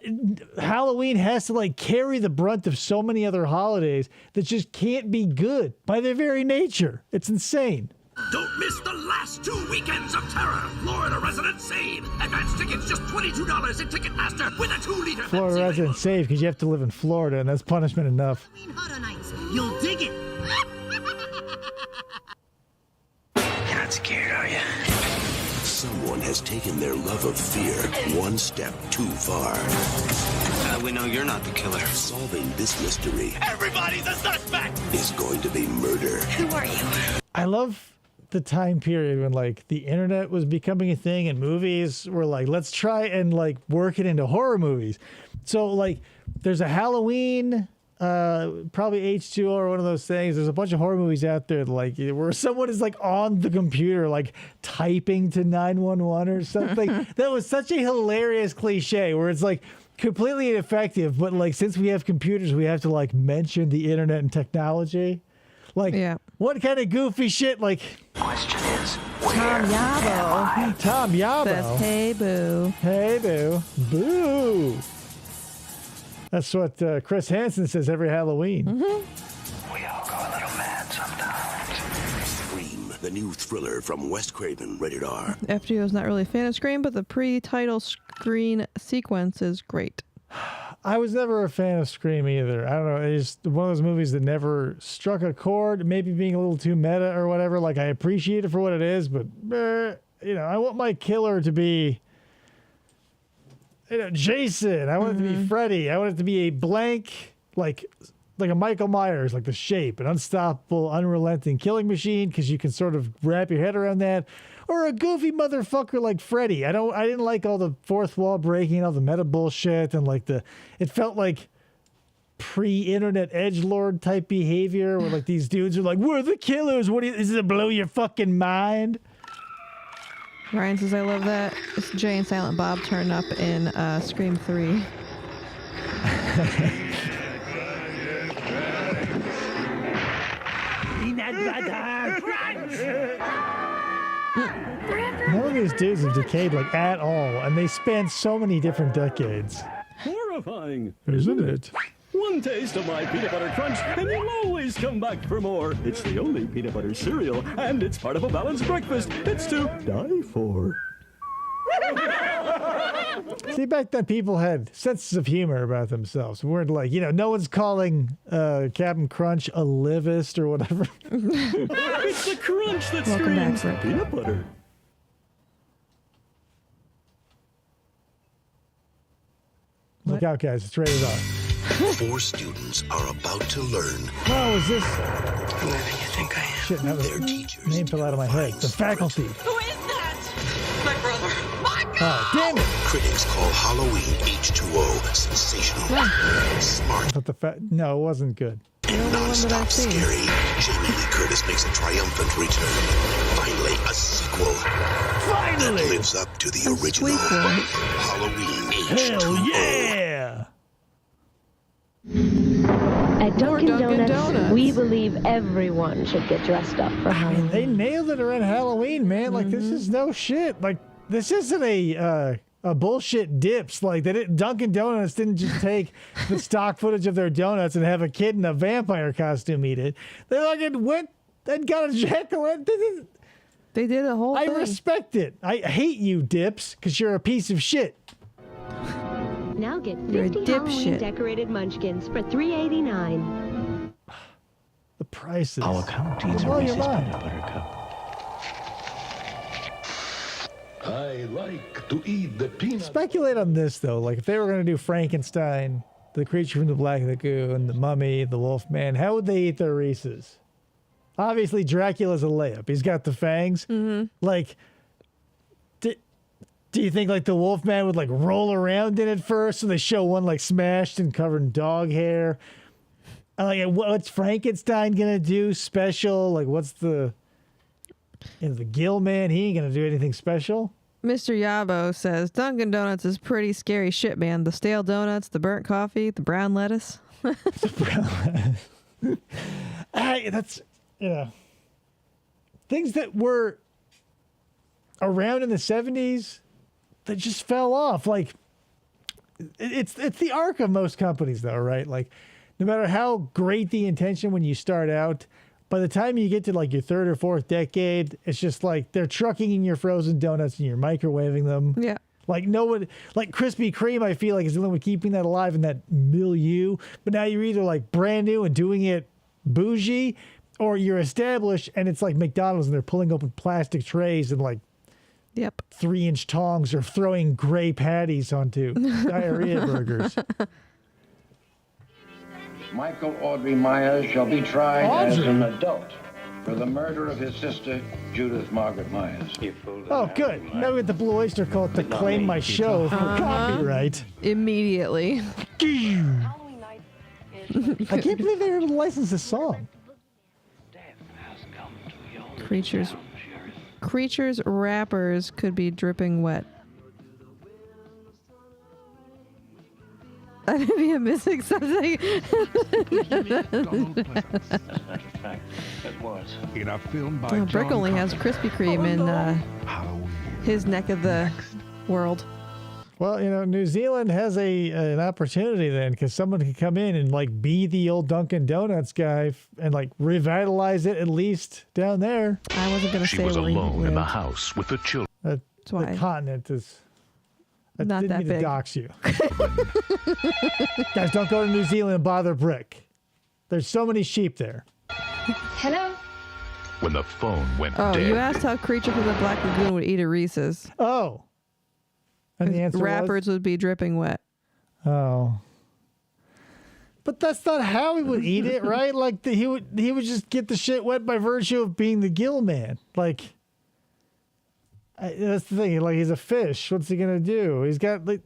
S7: Halloween has to like carry the brunt of so many other holidays that just can't be good by their very nature. It's insane.
S13: Don't miss the last 2 weekends of terror. Florida residents save. Advance tickets just $22 at Ticketmaster with a 2-liter
S7: Florida residents save because you have to live in Florida, and that's punishment enough.
S14: Horror Nights, you'll dig it.
S4: You're not scared, are you?
S1: Someone has taken their love of fear one step too far.
S4: We know you're not the killer.
S1: Solving this mystery
S13: Everybody's a suspect!
S1: is going to be murder.
S22: Who are you?
S7: I love the time period when like the internet was becoming a thing and movies were like, let's try and like work it into horror movies. So like there's a Halloween, probably H2O or one of those things. There's a bunch of horror movies out there like where someone is like on the computer like typing to 911 or something. That was such a hilarious cliche where it's like completely ineffective, but like since we have computers, we have to like mention the internet and technology. Like, what kind of goofy shit? Like,
S4: question is,
S3: Tom Yabo.
S7: Tom Yabo
S3: says, "Hey boo,
S7: hey boo, boo." That's what Chris Hansen says every Halloween.
S4: We all go a little mad sometimes.
S1: Scream, the new thriller from Wes Craven, rated R.
S3: FGO's not really a fan of Scream, but the pre-title screen sequence is great.
S7: I was never a fan of Scream either. I don't know. It's one of those movies that never struck a chord, maybe being a little too meta or whatever. Like, I appreciate it for what it is, but, you know, I want my killer to be, you know, Jason. I want it to be Freddy. I want it to be a blank, like a Michael Myers, like The Shape, an unstoppable, unrelenting killing machine, because you can sort of wrap your head around that. Or a goofy motherfucker like Freddy. I didn't like all the fourth wall breaking, all the meta bullshit, and like it felt like pre-internet edgelord type behavior where like these dudes are like, we're the killers. Is it blow your fucking mind?
S3: Ryan says, I love that Jay and Silent Bob turn up in Scream 3.
S7: None of these dudes have decayed like at all, and they span so many different decades.
S5: Horrifying,
S7: isn't it?
S5: One taste of my peanut butter crunch, and you'll always come back for more. It's the only peanut butter cereal, and it's part of a balanced breakfast. It's to die for.
S7: See, back then people had senses of humor about themselves. We weren't like, you know, no one's calling Captain Crunch a livist or whatever.
S5: It's the crunch that
S3: Welcome
S5: screams
S3: back,
S5: peanut butter.
S7: Look out, guys. It's rated R.
S1: 4 students are about to learn.
S7: Oh, is this?
S4: Who do you think I am?
S7: Shit, now the name fell out of my head. The faculty.
S21: Who is that? My brother. My God!
S7: Oh, damn it!
S1: Critics call Halloween H2O sensational. Smart.
S7: But no, it wasn't good.
S1: And non-stop scary. Jamie Lee Curtis makes a triumphant return. Finally, a sequel.
S7: Finally!
S1: that lives up to the original Halloween
S7: Hell
S1: H2O.
S7: yeah!
S15: At Dunkin'
S3: Dunkin' Donuts.
S15: we believe everyone should get dressed up for Halloween.
S7: They nailed it around Halloween, man. Like, this is no shit. Like, this isn't a bullshit dips. Like, Dunkin' Donuts didn't just take the stock footage of their donuts and have a kid in a vampire costume eat it. They like went and got a jack-o'-lantern.
S3: They did a whole thing.
S7: I respect it. I hate you, Dips, because you're a piece of shit.
S15: Now get
S3: You're a
S15: 50
S3: dipshit.
S15: Halloween decorated munchkins for $3.89.
S7: The prices.
S4: Our count eats a
S7: Blow your
S4: Reese's
S7: mind.
S4: peanut butter cup.
S17: I like to eat the peanut.
S7: Speculate on this, though. Like, if they were going to do Frankenstein, the creature from the Black Lagoon, the Mummy, the Wolfman, how would they eat their Reese's? Obviously, Dracula's a layup. He's got the fangs.
S3: Mm-hmm.
S7: Like, do you think, like, the Wolfman would, like, roll around in it first, so they show one, like, smashed and covered in dog hair? Like, what's Frankenstein gonna do special? Like, what's the Gill Man? He ain't gonna do anything special.
S3: Mr. Yabo says Dunkin' Donuts is pretty scary shit, man. The stale donuts, the burnt coffee, the brown lettuce.
S7: That's, things that were around in the 70s that just fell off. Like, it's the arc of most companies, though, right? Like, no matter how great the intention when you start out, by the time you get to like your third or fourth decade, it's just like they're trucking in your frozen donuts and you're microwaving them.
S3: Yeah.
S7: Like no one, like Krispy Kreme, I feel like is the only one keeping that alive in that milieu. But now you're either like brand new and doing it bougie, or you're established and it's like McDonald's and they're pulling open plastic trays and like 3-inch tongs or throwing gray patties onto diarrhea burgers.
S11: Michael Audrey Myers shall be tried as an adult for the murder of his sister, Judith Margaret Myers.
S7: Oh, good. Now we get the Blue Oyster Cult to claim my show for copyright.
S3: Immediately.
S7: I can't believe they were able to license this song.
S3: Creatures wrappers could be dripping wet. Maybe I'm missing something.
S12: In a film by
S3: Brick
S12: John
S3: only has
S12: Carpenter.
S3: Krispy Kreme in his neck of the world.
S7: Well, New Zealand has an opportunity then, because someone could come in and like be the old Dunkin' Donuts guy and like revitalize it at least down there.
S3: I wasn't going to say
S12: She was
S3: where he
S12: alone in the
S3: lived.
S12: house with the children.
S7: The
S3: why.
S7: continent is. I
S3: Not
S7: didn't
S3: that
S7: mean to
S3: big.
S7: dox you. Guys, don't go to New Zealand and bother Brick. There's so many sheep there.
S19: Hello?
S12: When the phone went
S3: Oh,
S12: dead.
S3: you asked how Creature from the Black Lagoon would eat a Reese's.
S7: Oh. And the answer
S3: Wrappers would be dripping wet.
S7: Oh. But that's not how he would eat it, right? Like he would just get the shit wet by virtue of being the Gill Man. Like that's the thing. Like he's a fish. What's he gonna do? He's got like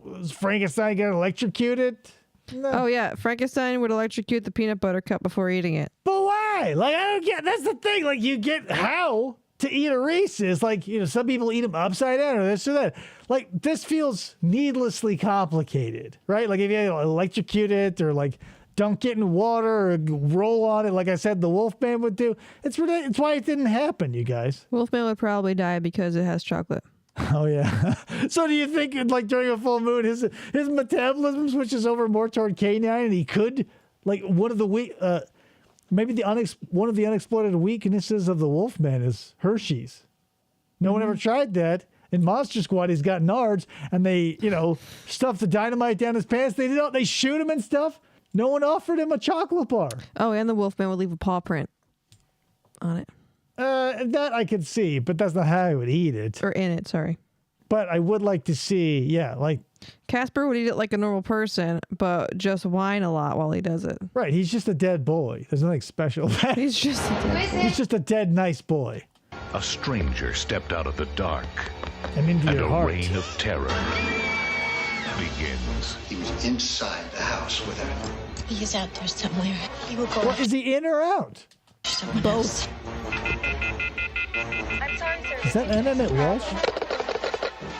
S7: was Frankenstein gonna electrocute it? No.
S3: Oh yeah, Frankenstein would electrocute the peanut butter cup before eating it.
S7: But why? Like I don't get. That's the thing. Like you get how to eat a Reese's. Like some people eat them upside down or this or that. Like this feels needlessly complicated, right? Like if you electrocute it or like dunk it in water or roll on it, like I said, the Wolfman would do. It's why it didn't happen, you guys.
S3: Wolfman would probably die because it has chocolate.
S7: Oh yeah. So do you think like during a full moon his metabolism switches over more toward canine and he could like one of the unexploited weaknesses of the Wolfman is Hershey's. No one ever tried that. In Monster Squad, he's got nards, and they, stuff the dynamite down his pants. They shoot him and stuff. No one offered him a chocolate bar.
S3: Oh, and the Wolfman would leave a paw print on it.
S7: That I could see, but that's not how he would eat it.
S3: Or in it, sorry.
S7: But I would like to see, like
S3: Casper would eat it like a normal person, but just whine a lot while he does it.
S7: Right, he's just a dead boy. There's nothing special about it.
S3: He's just a dead boy.
S7: He's just a dead nice boy.
S12: A stranger stepped out of the dark.
S7: And into your heart.
S12: A reign of terror begins.
S23: He was inside the house with her.
S24: He is out there somewhere. He will go.
S7: Well, is he in or out?
S24: Both.
S23: I'm sorry, sir.
S7: Is that Annette Walsh?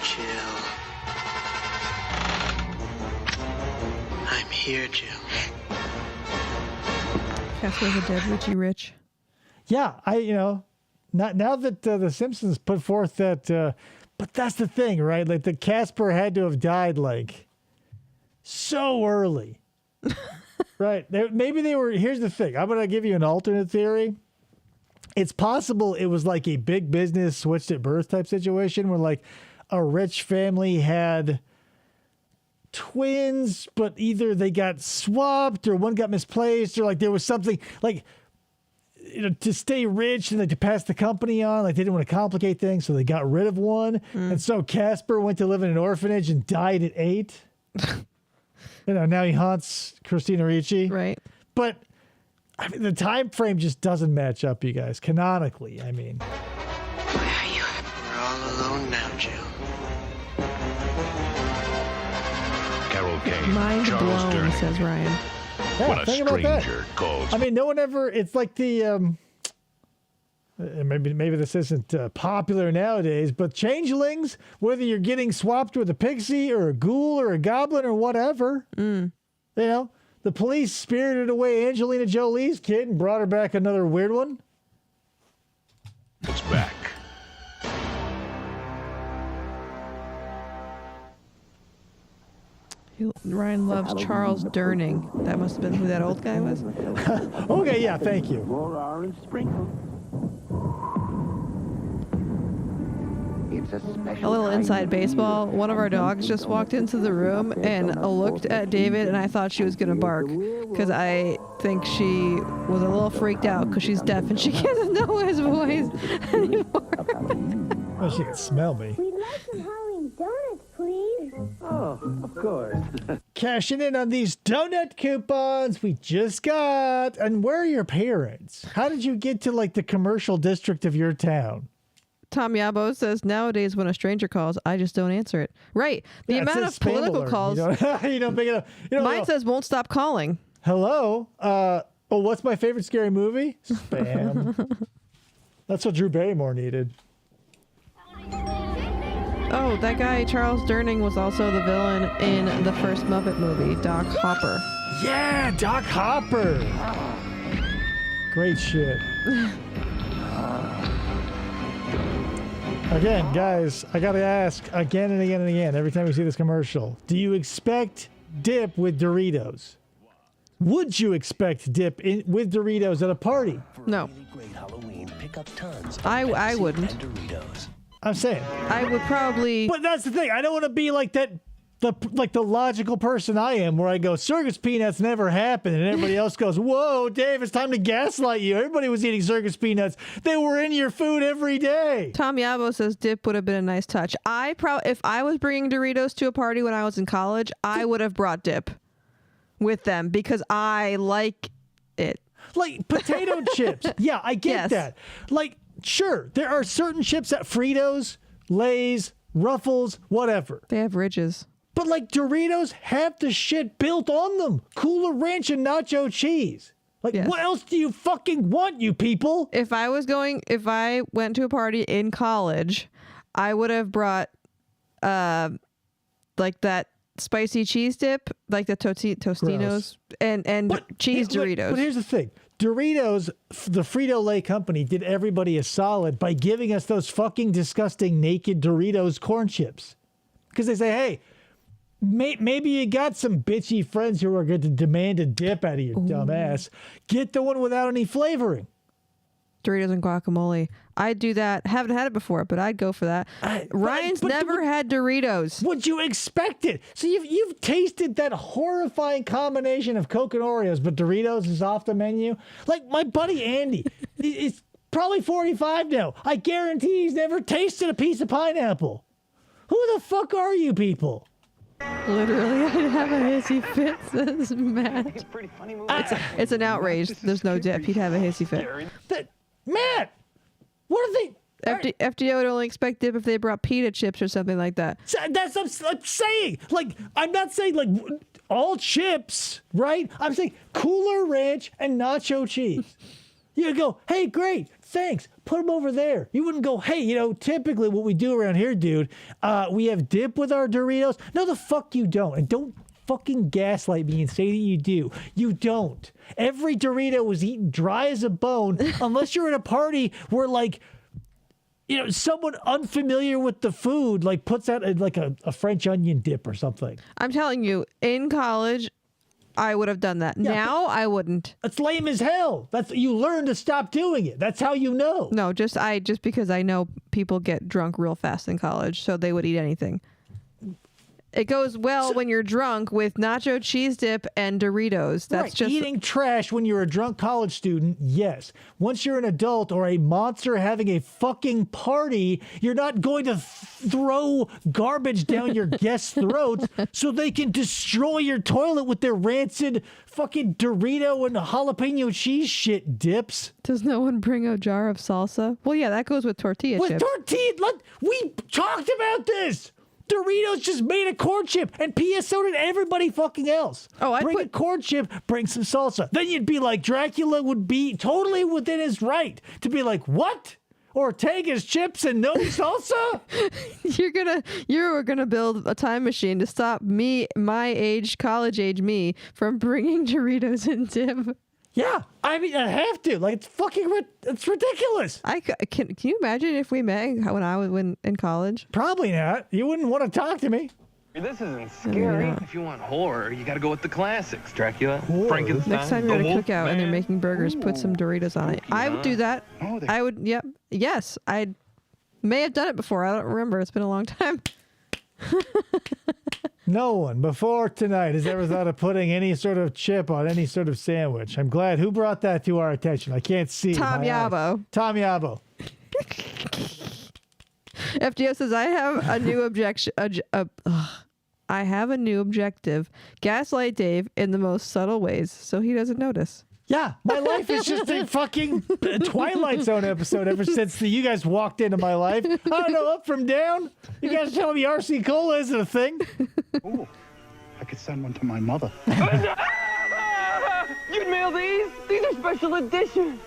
S2: Jill. I'm here, Jill.
S3: Casper's a dead Richie Rich.
S7: Yeah, now that The Simpsons put forth that, but that's the thing, right? Like the Casper had to have died like so early, right? Maybe they were. Here's the thing. I'm gonna give you an alternate theory. It's possible it was like a big business switched at birth type situation where like a rich family had twins, but either they got swapped or one got misplaced or like there was something like, to stay rich and like to pass the company on, like they didn't want to complicate things. So they got rid of one. And so Casper went to live in an orphanage and died at 8. Now he haunts Christina Ricci.
S3: Right.
S7: But I mean, the time frame just doesn't match up, you guys, canonically. I mean,
S2: We're all alone now, Jill.
S12: Carol Kane,
S3: Mind
S12: Charles
S3: blown,
S12: Durning.
S3: says Ryan.
S7: yeah,
S12: When a
S7: think about that.
S12: stranger calls.
S7: I mean, no one ever. It's like the maybe this isn't popular nowadays, but changelings. Whether you're getting swapped with a pixie or a ghoul or a goblin or whatever, the police spirited away Angelina Jolie's kid and brought her back another weird one.
S12: It's back.
S3: Ryan loves Charles Durning. That must have been who that old guy was.
S7: Okay, yeah, thank you.
S4: More orange sprinkle. It's a special
S3: A little
S4: kind
S3: inside
S4: of
S3: baseball.
S4: beer.
S3: One of our dogs just walked into the room and looked at David, and I thought she was going to bark because I think she was a little freaked out because she's deaf and she doesn't know his voice anymore.
S7: Oh, she can smell me.
S22: We'd like some Halloween donuts, please.
S4: Oh, of course.
S7: Cashing in on these donut coupons we just got. And where are your parents? How did you get to like the commercial district of your town?
S3: Tom Yabo says, nowadays when a stranger calls, I just don't answer it. Right. The
S7: Yeah, it
S3: amount
S7: says
S3: of
S7: spam
S3: political
S7: alert.
S3: calls.
S7: You don't pick it up.
S3: Mine says won't stop calling.
S7: Hello? What's my favorite scary movie? Spam. That's what Drew Barrymore needed.
S3: Oh, that guy, Charles Durning, was also the villain in the first Muppet movie, Doc Hopper.
S7: Yeah, Doc Hopper. Great shit. Again, guys, I gotta ask again and again and again every time we see this commercial. Do you expect dip with Doritos? Would you expect dip with Doritos at a party?
S3: No.
S1: Great Halloween, pick up tons of
S3: I
S1: Pepsi
S3: wouldn't.
S1: and Doritos.
S7: I'm saying.
S3: I would probably.
S7: But that's the thing. I don't want to be like that. The logical person I am, where I go, circus peanuts never happened, and everybody else goes, whoa, Dave, it's time to gaslight you. Everybody was eating circus peanuts. They were in your food every day.
S3: Tom Yabo says dip would have been a nice touch. If I was bringing Doritos to a party when I was in college, I would have brought dip with them because I like it.
S7: Like potato chips. Yeah, I get that. Like, sure, there are certain chips at Fritos, Lay's, Ruffles, whatever.
S3: They have ridges.
S7: But like Doritos have the shit built on them. Cooler Ranch and nacho cheese. Like, what else do you fucking want, you people?
S3: If I went to a party in college, I would have brought like that spicy cheese dip, like the Tostinos and cheese Doritos.
S7: But here's the thing. Doritos, the Frito-Lay company, did everybody a solid by giving us those fucking disgusting naked Doritos corn chips. Because they say, hey, maybe you got some bitchy friends who are going to demand a dip out of your dumb ass. Get the one without any flavoring.
S3: Doritos and guacamole. I'd do that. Haven't had it before, but I'd go for that. Ryan's never had Doritos.
S7: Would you expect it? So you've tasted that horrifying combination of Coke and Oreos, but Doritos is off the menu? Like my buddy Andy, is probably 45 now. I guarantee he's never tasted a piece of pineapple. Who the fuck are you people?
S3: Literally, I'd have a hissy fit, says Matt. It's an outrage. There's no dip. He'd have a hissy fit.
S7: Matt, what are they?
S3: FDO would only expect dip if they brought pita chips or something like that.
S7: That's what I'm saying. Like, I'm not saying like all chips, right? I'm saying Cooler Ranch and nacho cheese. You go, hey, great, thanks. put them over there. You wouldn't go, hey, typically what we do around here, dude, we have dip with our Doritos. No, the fuck you don't. And don't fucking gaslight me and say that you do. You don't. Every Dorito was eaten dry as a bone unless you're at a party where, like, someone unfamiliar with the food, like, puts out like a French onion dip or something.
S3: I'm telling you, in college, I would have done that. Yeah, now, I wouldn't.
S7: That's lame as hell. You learn to stop doing it. That's how you know.
S3: No, just because I know people get drunk real fast in college, so they would eat anything. It goes well when you're drunk with nacho cheese dip and Doritos. That's
S7: right.
S3: Just
S7: Eating trash when you're a drunk college student, yes. Once you're an adult or a monster having a fucking party, you're not going to throw garbage down your guests' throats so they can destroy your toilet with their rancid fucking Dorito and jalapeno cheese shit dips.
S3: Does no one bring a jar of salsa? Well, yeah, that goes with tortilla chips.
S7: We talked about this. Doritos just made a corn chip, and P.S. so did everybody fucking else. Bring a corn chip, bring some salsa. Then you'd be like, Dracula would be totally within his right to be like, what? Ortega's chips and no salsa?
S3: You're gonna build a time machine to stop me, my age, college age me, from bringing Doritos and dip.
S7: Yeah, I mean, I have to. Like, it's ridiculous.
S3: Can you imagine if we met when I was in college?
S7: Probably not. You wouldn't want to talk to me.
S6: This isn't scary. If you want horror, you got to go with the classics. Dracula, Frankenstein.
S3: Next time you're at a cookout and they're making burgers, put some Doritos on it. I would do that. I would, yep. Yes, I may have done it before. I don't remember. It's been a long time.
S7: No one before tonight has ever thought of putting any sort of chip on any sort of sandwich. I'm glad. Who brought that to our attention? I can't see.
S3: Tom Yabo.
S7: Tom Yabo.
S3: FDO says, I have a new objection. I have a new objective. Gaslight Dave in the most subtle ways so he doesn't notice.
S7: Yeah, my life is just a fucking Twilight Zone episode ever since you guys walked into my life. I don't know, up from down. You guys telling me RC Cola isn't a thing?
S9: Ooh, I could send one to my mother.
S6: You'd mail these? These are special edition.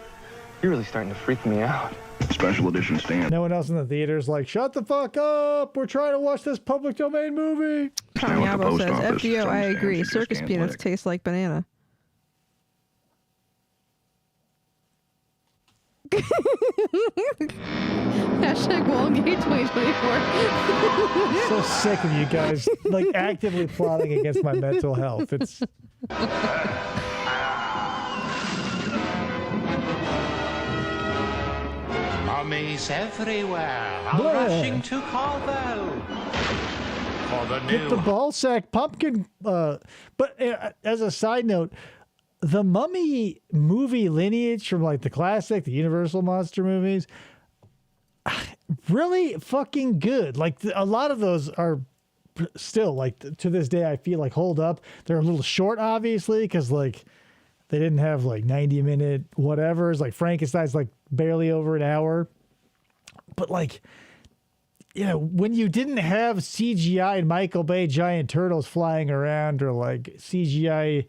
S6: You're really starting to freak me out.
S12: Special edition stand.
S7: No one else in the theater's like, shut the fuck up. We're trying to watch this public domain movie.
S3: Tom Yabo says, FDO, I agree. Circus peanuts taste like banana. Hashtag Wallgate 2024.
S7: So sick of you guys, like, actively plotting against my mental health. It's
S16: Mummies everywhere are rushing to call them for the new.
S7: Get the ballsack pumpkin. But as a side note, the Mummy movie lineage from like the classic, the Universal monster movies, really fucking good. Like a lot of those are still like to this day, I feel like hold up. They're a little short, obviously, because like they didn't have like 90-minute whatever's. Like Frankenstein's like barely over an hour. But like, you know, when you didn't have CGI and Michael Bay giant turtles flying around or like CGI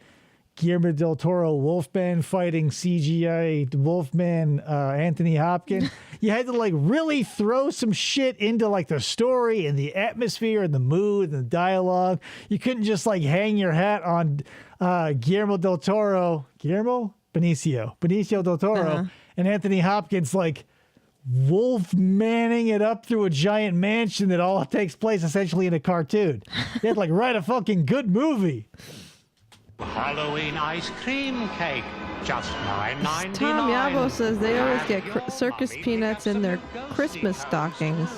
S7: Guillermo del Toro Wolfman fighting CGI Wolfman Anthony Hopkins, you had to like really throw some shit into like the story and the atmosphere and the mood and the dialogue. You couldn't just like hang your hat on Guillermo del Toro, Benicio del Toro, and Anthony Hopkins like Wolfmanning it up through a giant mansion that all takes place essentially in a cartoon. You had to like write a fucking good movie.
S16: Halloween ice cream cake, just $9.99.
S3: Tom Yabo says they always get circus peanuts in their Christmas stockings.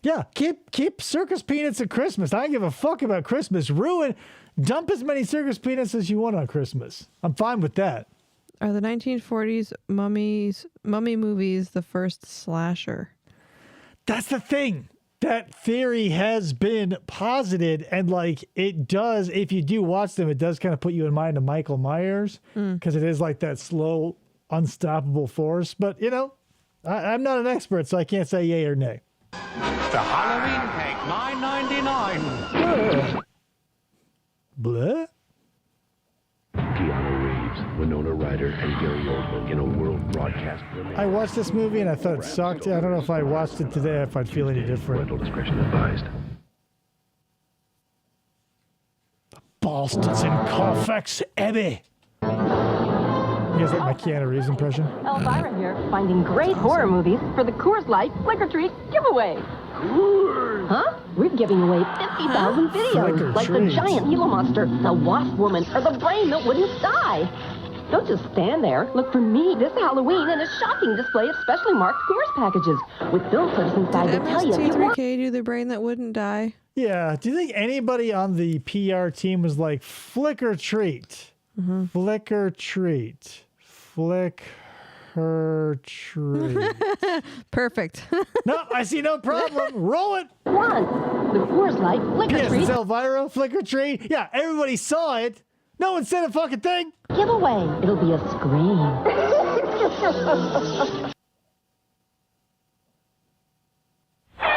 S7: Yeah, keep circus peanuts at Christmas. I don't give a fuck about Christmas. Dump as many circus peanuts as you want on Christmas. I'm fine with that.
S3: Are the 1940s mummy movies the first slasher?
S7: That's the thing. That theory has been posited, and like it does, if you do watch them, it does kind of put you in mind of Michael Myers because it is like that slow, unstoppable force. But you know, I'm not an expert, so I can't say yay or nay.
S16: The Halloween cake, $9.99.
S7: Blah.
S12: Keanu Reeves.
S1: Winona Ryder and Gary Oldman in a world broadcast premiere.
S7: I watched this movie and I thought it sucked. I don't know if I watched it today if I'd feel any different.
S1: Parental discretion advised.
S7: Boston's in Colfax, Abbey. You guys like my Keanu Reeves impression?
S8: Elvira here, finding great horror movies for the Coors Light Flick or Treat giveaway. Coors! Huh? We're giving away 50,000 videos, like the giant Gila monster, the wasp woman, or the brain that wouldn't die. Don't just stand there. Look for me this Halloween in a shocking display of specially marked Coors packages with film clips inside to tell you if you want.
S3: MST3K do the brain that wouldn't die?
S7: Yeah. Do you think anybody on the PR team was like, flick or treat? Flick or treat? Flick her treat.
S3: Perfect.
S7: No, I see no problem. Roll it.
S8: One, the Coors Light Flick or Treat.
S7: Yes, Elvira, flick or treat. Yeah, everybody saw it. No one said a fucking thing.
S8: Giveaway. It'll be a scream.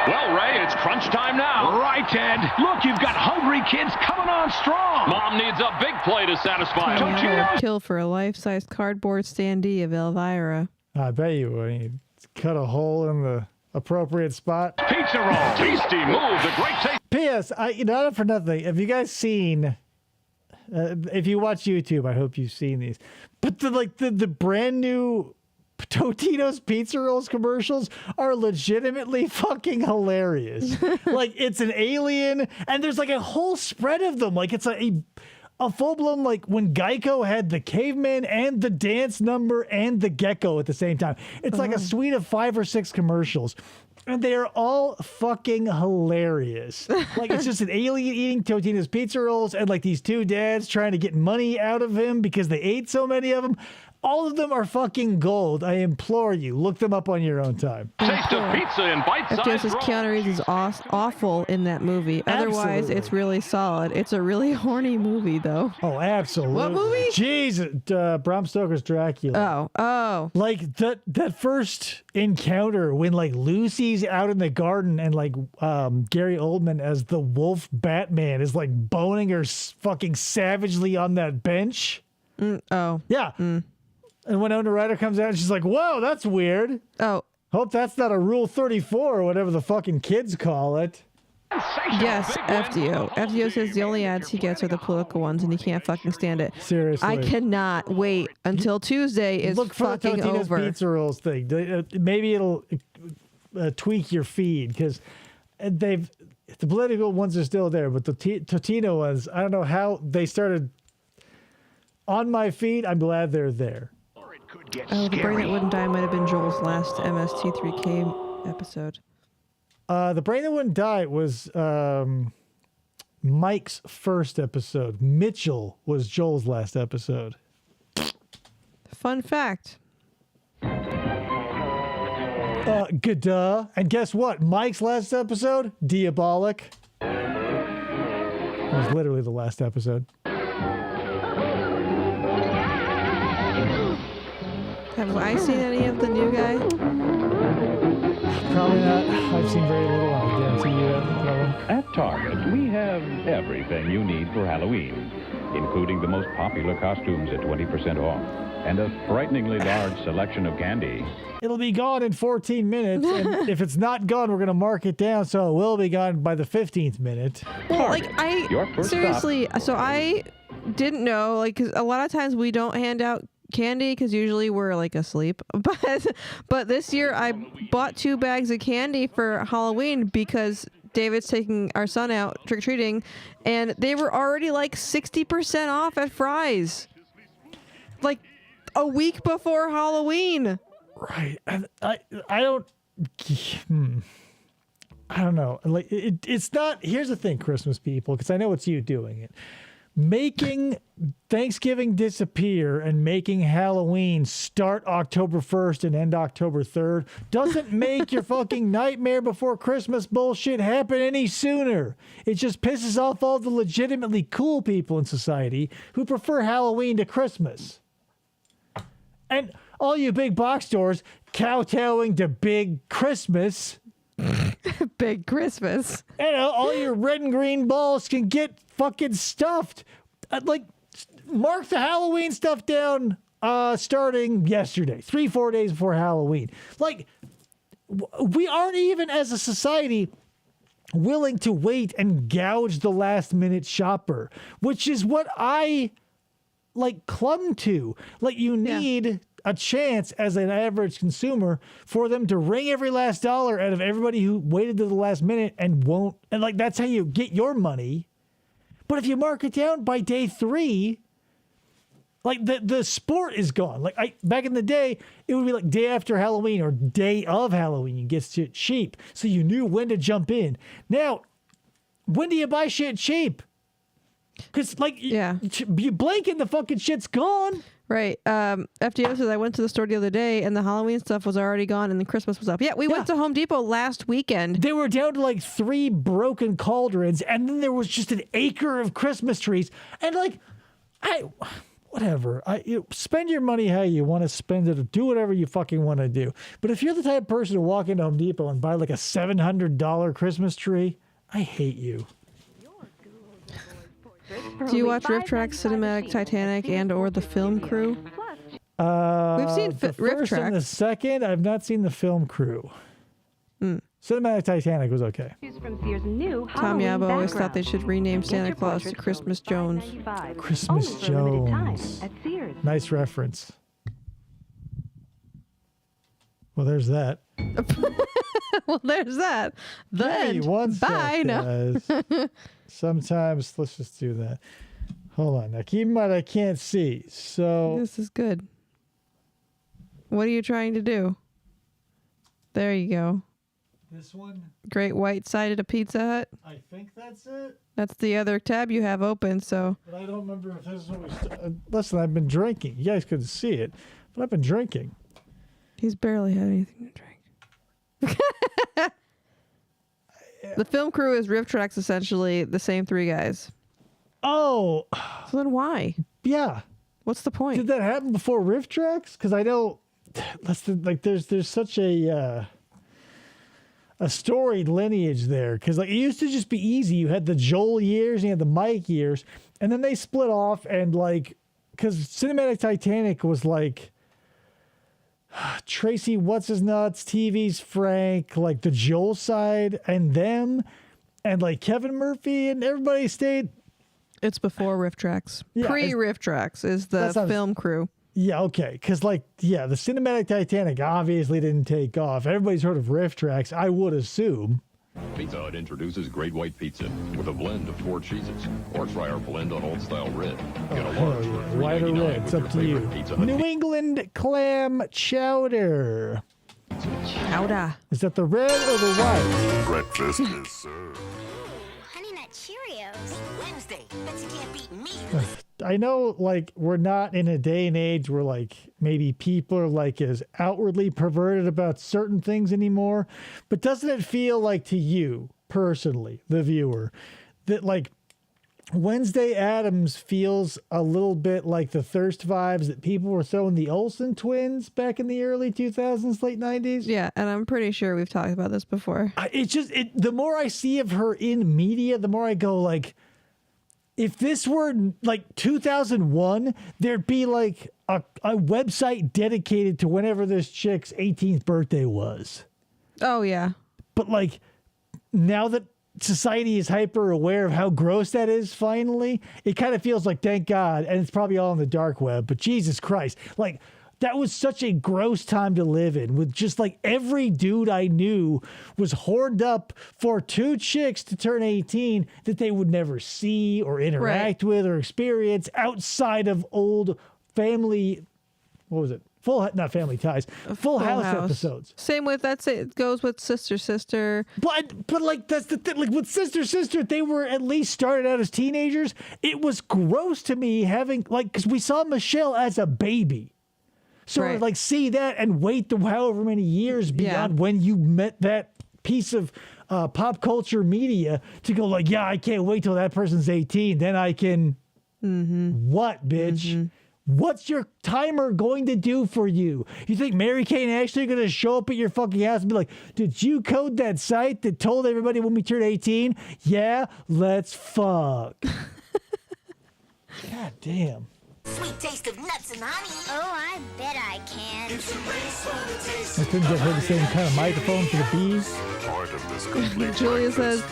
S12: Well, Ray, it's crunch time now.
S4: Right, Ted. Look, you've got hungry kids coming on strong.
S12: Mom needs a big play to satisfy them.
S3: I would kill for a life-size cardboard standee of Elvira.
S7: I bet you would. You cut a hole in the appropriate spot.
S12: Pizza roll. Tasty move. The great taste.
S7: P.S. Not for nothing. Have you guys seen... if you watch YouTube, I hope you've seen these. But the brand new Totino's pizza rolls commercials are legitimately fucking hilarious. Like, it's an alien, and there's like a whole spread of them. Like, it's a full-blown, like, when Geico had the caveman and the dance number and the gecko at the same time. It's like a suite of 5 or 6 commercials. And they are all fucking hilarious. Like, it's just an alien eating Totino's pizza rolls and, like, these 2 dads trying to get money out of him because they ate so many of them. All of them are fucking gold. I implore you. Look them up on your own time.
S12: Taste of pizza in bite-sized rolls.
S3: Keanu Reeves is awful in that movie. Otherwise, it's really solid. It's a really horny movie, though.
S7: Oh, absolutely.
S3: What movie?
S7: Jesus. Bram Stoker's Dracula.
S3: Oh.
S7: Like, that first encounter when, like, Lucy's out in the garden and, like, Gary Oldman as the wolf Batman is, like, boning her fucking savagely on that bench. Yeah. And when Winona Ryder comes out, she's like, whoa, that's weird.
S3: Oh.
S7: Hope that's not a Rule 34 or whatever the fucking kids call it.
S3: Yes, FDO. FDO says the only ads he gets are the political ones, and he can't fucking stand it.
S7: Seriously.
S3: I cannot wait until Tuesday is
S7: Look for
S3: fucking
S7: the Totino's
S3: over.
S7: Pizza Rolls thing. Maybe it'll tweak your feed, because the political ones are still there, but the Totino ones, I don't know how they started on my feed. I'm glad they're there.
S3: The Brain That Wouldn't Die might have been Joel's last MST3K episode.
S7: The Brain That Wouldn't Die was Mike's first episode. Mitchell was Joel's last episode.
S3: Fun fact.
S7: G'duh. And guess what? Mike's last episode? Diabolic. It was literally the last episode.
S3: Have I seen any of the new guy?
S7: Probably not. I've seen very little. I guarantee you have. Probably.
S10: At Target, we have everything you need for Halloween, including the most popular costumes at 20% off and a frighteningly large selection of candy.
S7: It'll be gone in 14 minutes, and if it's not gone, we're going to mark it down, so it will be gone by the 15th minute.
S3: Well, like, seriously, so I didn't know, like, 'cause a lot of times we don't hand out candy because usually we're like asleep, but this year I bought 2 bags of candy for Halloween because David's taking our son out trick-or-treating, and they were already like 60% off at Fry's, like a week before Halloween.
S7: Right. I don't know. Like, it's not. Here's the thing, Christmas people, because I know it's you doing it. Making Thanksgiving disappear and making Halloween start October 1st and end October 3rd doesn't make your fucking Nightmare Before Christmas bullshit happen any sooner. It just pisses off all the legitimately cool people in society who prefer Halloween to Christmas. And all you big box stores kowtowing to Big Christmas.
S3: Big Christmas.
S7: And all your red and green balls can get fucking stuffed. Like, mark the Halloween stuff down starting yesterday, 3-4 days before Halloween. Like, we aren't even as a society willing to wait and gouge the last minute shopper, which is what I clung to. Like, you need a chance as an average consumer for them to wring every last dollar out of everybody who waited to the last minute and won't. And like, that's how you get your money. But if you mark it down by day 3, like the sport is gone. Like back in the day, it would be like day after Halloween or day of Halloween. You get shit cheap, so you knew when to jump in. Now, when do you buy shit cheap? Because you blink and the fucking shit's gone.
S3: Right. FDO says I went to the store the other day and the Halloween stuff was already gone and the Christmas was up. Yeah, we went to Home Depot last weekend.
S7: They were down to like 3 broken cauldrons, and then there was just an acre of Christmas trees. And whatever. Spend your money how you want to spend it, or do whatever you fucking want to do. But if you're the type of person to walk into Home Depot and buy like a $700 Christmas tree, I hate you.
S3: Do you watch Riff Trax, Cinematic Titanic, and or The Film Crew? We've seen
S7: the
S3: Riff
S7: first
S3: Trax.
S7: and the second. I've not seen The Film Crew. Cinematic Titanic was okay.
S3: Tom Yabo always thought they should rename Santa Claus to Christmas Jones.
S7: Christmas Jones. Nice reference. Well, there's that.
S3: Well, there's that. Then, bye. No.
S7: Sometimes, let's just do that. Hold on. Now, keep in mind, I can't see. So
S3: this is good. What are you trying to do? There you go.
S7: This one?
S3: Great White Side at a Pizza Hut.
S7: I think that's it.
S3: That's the other tab you have open, so.
S7: But I don't remember if this is what we listen, I've been drinking. You guys couldn't see it, but I've been drinking.
S3: He's barely had anything to drink. The Film Crew is Riff Trax, essentially the same 3 guys.
S7: Oh.
S3: So then why?
S7: Yeah.
S3: What's the point?
S7: Did that happen before Riff Trax? Because I know, there's such a storied lineage there. Because it used to just be easy. You had the Joel years, and you had the Mike years, and then they split off, and because Cinematic Titanic was Tracy What's-His-Nuts, TV's Frank, the Joel side, and them, and Kevin Murphy, and everybody stayed.
S3: It's before Riff Trax.
S7: Yeah,
S3: Pre-Riff Trax is the Film Crew.
S7: Yeah, okay. Because, the Cinematic Titanic obviously didn't take off. Everybody's heard of Riff Trax, I would assume.
S12: Pizza Hut introduces Great White Pizza with a blend of 4 cheeses or try our blend on Old Style Red. Get a large for
S7: White or red, it's up to you. New England clam chowder.
S3: Chowder.
S7: Is that the red or the white?
S1: Breakfast is served.
S22: Honey Nut Cheerios. Wednesday. Bet you can't beat me.
S7: I know, we're not in a day and age where, maybe people are, as outwardly perverted about certain things anymore. But doesn't it feel to you, personally, the viewer, that, Wednesday Addams feels a little bit like the thirst vibes that people were throwing the Olsen twins back in the early 2000s, late 90s?
S3: Yeah, and I'm pretty sure we've talked about this before.
S7: The more I see of her in media, the more I go, if this were 2001, there'd be a website dedicated to whenever this chick's 18th birthday was.
S3: Oh, yeah.
S7: But now that society is hyper aware of how gross that is, finally, it kind of feels thank God. And it's probably all on the dark web, but Jesus Christ, that was such a gross time to live in, with just every dude I knew was horned up for 2 chicks to turn 18 that they would never see or interact with or experience outside of old family, what was it? Not Family Ties, Full House episodes.
S3: Same with, it goes with Sister.
S7: But that's the thing, with Sister, they were at least started out as teenagers. It was gross to me having, because we saw Michelle as a baby. So to see that and wait however many years beyond when you met that piece of pop culture media to go I can't wait till that person's 18. Then I can, what, bitch? Mm-hmm. What's your timer going to do for you? You think Mary Kay and Ashley are going to show up at your fucking house and be like, did you code that site that told everybody when we turn 18? Yeah, let's fuck. God damn.
S22: Sweet taste of nuts and honey. Oh, I bet I can. It's a race for the taste.
S7: I couldn't get her the same kind of microphone for the bees.
S12: Part of this complete
S3: Julia says,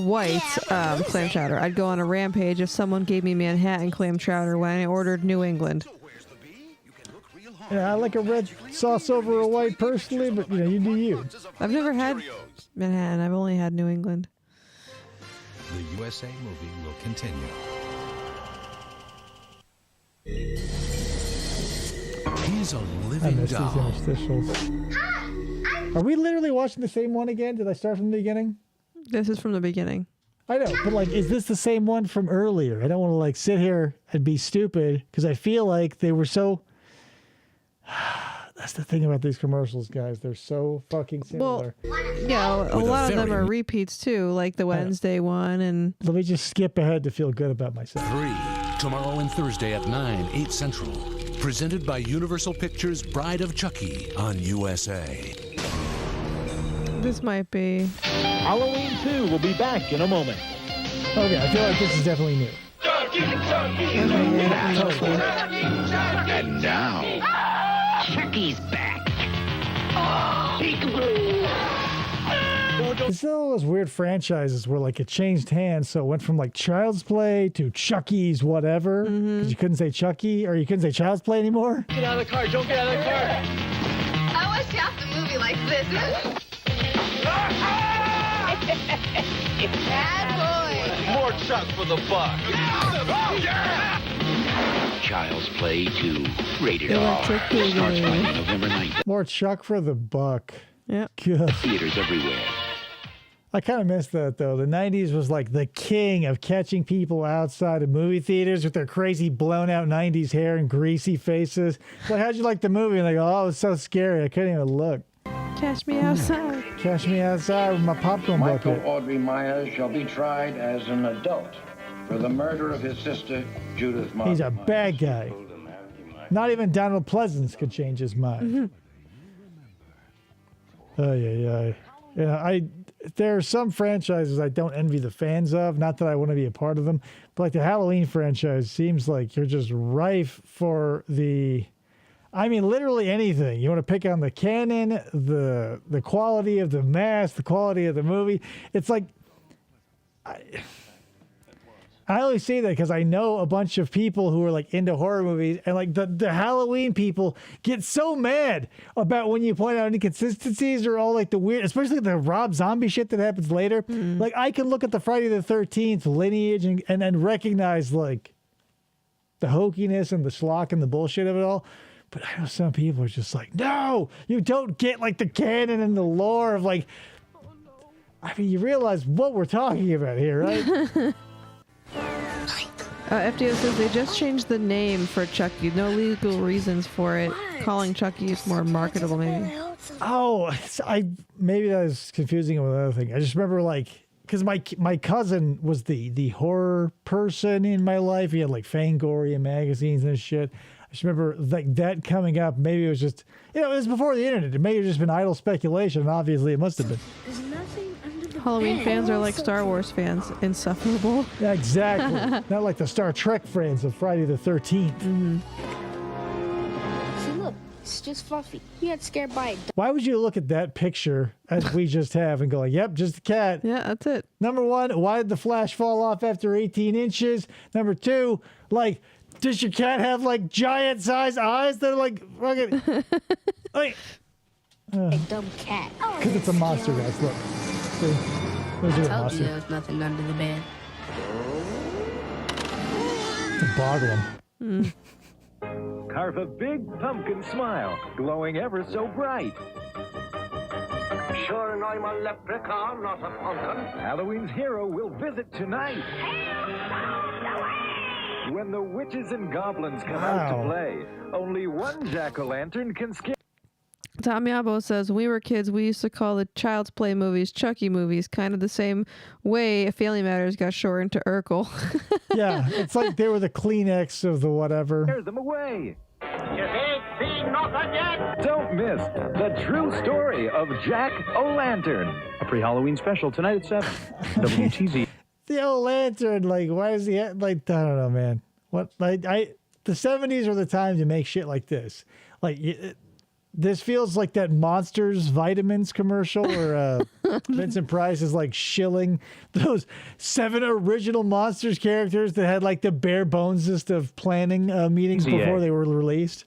S3: white clam chowder. I'd go on a rampage if someone gave me Manhattan clam chowder when I ordered New England.
S7: Yeah, I like a red sauce over a white personally, but you do you.
S3: I've never had Manhattan. I've only had New England.
S13: The USA movie will continue. He's a
S7: I
S13: living
S7: miss these
S13: doll.
S7: interstitials. Are we literally watching the same one again? Did I start from the beginning?
S3: This is from the beginning.
S7: I know, but is this the same one from earlier? I don't want to sit here and be stupid because I feel like they were so. That's the thing about these commercials, guys. They're so fucking similar.
S3: Well, yeah, a lot of them are repeats too, like the Wednesday one. And
S7: let me just skip ahead to feel good about myself.
S13: 3, tomorrow and Thursday at 9, 8 Central. Presented by Universal Pictures' Bride of Chucky on USA.
S3: This might be.
S5: Halloween 2 will be back in a moment.
S7: Okay, I feel like this is definitely new.
S17: And now, Chucky's back.
S7: It's all those weird franchises where it changed hands, so it went from Child's Play to Chucky's whatever, because you couldn't say Chucky or you couldn't say Child's Play anymore.
S5: Get out of the car! Don't get out of the car!
S14: I watched half the movie like this. Bad boy.
S16: More Chuck for the buck.
S17: Child's Play 2, rated R.
S3: Electric
S17: Starts Friday, November 9th.
S7: More Chuck for the buck.
S3: Yeah.
S17: Theaters everywhere.
S7: I kind of miss that, though. The 90s was the king of catching people outside of movie theaters with their crazy blown-out 90s hair and greasy faces. How'd you like the movie? And they go, oh, it was so scary. I couldn't even look.
S3: Catch me outside.
S7: Catch me outside with my popcorn
S11: Michael
S7: bucket.
S11: Audrey Myers shall be tried as an adult for the murder of his sister, Judith Margaret.
S7: He's a bad guy. Not even Donald Pleasance could change his mind. There are some franchises I don't envy the fans of. Not that I want to be a part of them, but the Halloween franchise seems like you're just rife for literally anything. You want to pick on the canon, the quality of the mask, the quality of the movie. It's I only say that because I know a bunch of people who are into horror movies, and the Halloween people get so mad about when you point out inconsistencies or all the weird, especially the Rob Zombie shit that happens later. I can look at the Friday the 13th lineage and then recognize the hokiness and the schlock and the bullshit of it all. But I know some people are just no, you don't get the canon and the lore of you realize what we're talking about here, right?
S3: FDO says they just changed the name for Chucky. No legal reasons for it. Calling Chucky is more marketable, maybe.
S7: Oh, maybe that was confusing with another thing. I just remember because my cousin was the horror person in my life. He had Fangoria magazines and shit. I just remember that coming up. Maybe it was just it was before the internet. It may have just been idle speculation. And obviously, it must have been.
S3: Halloween fans are like Star Wars fans, insufferable.
S7: Yeah, exactly. Not like the Star Trek fans of Friday the 13th.
S18: See, look, it's just Fluffy. He got scared by a dog.
S7: Why would you look at that picture as we just have and go yep, just a cat?
S3: Yeah, that's it.
S7: Number one, why did the flash fall off after 18 inches? Number two, does your cat have giant size eyes that are fucking
S18: A dumb cat.
S7: Because it's a monster, guys. Look. See? There's a
S18: Told
S7: monster.
S18: you there was nothing under the bed.
S7: To boggle him.
S5: Carve a big pumpkin smile, glowing ever so bright.
S16: Sure, I'm a leprechaun, not a pumpkin.
S5: Halloween's hero will visit tonight. When the witches and goblins come out to play, only one jack-o'-lantern can scare.
S3: Tom Yabo says, when we were kids, we used to call the Child's Play movies Chucky movies, kind of the same way Family Matters got shortened to Urkel.
S7: Yeah, it's they were the Kleenex of the whatever.
S5: Scare them away.
S16: You ain't seen nothing yet.
S5: Don't miss the true story of Jack-o'-lantern.
S20: A pre-Halloween special tonight at 7. WTZ.
S7: The old lantern, why is he I don't know, man. What, the 70s are the time to make shit like this. Like, this feels like that Monsters vitamins commercial where Vincent Price is like shilling those 7 original Monsters characters that had like the bare bonesest of planning meetings before they were released.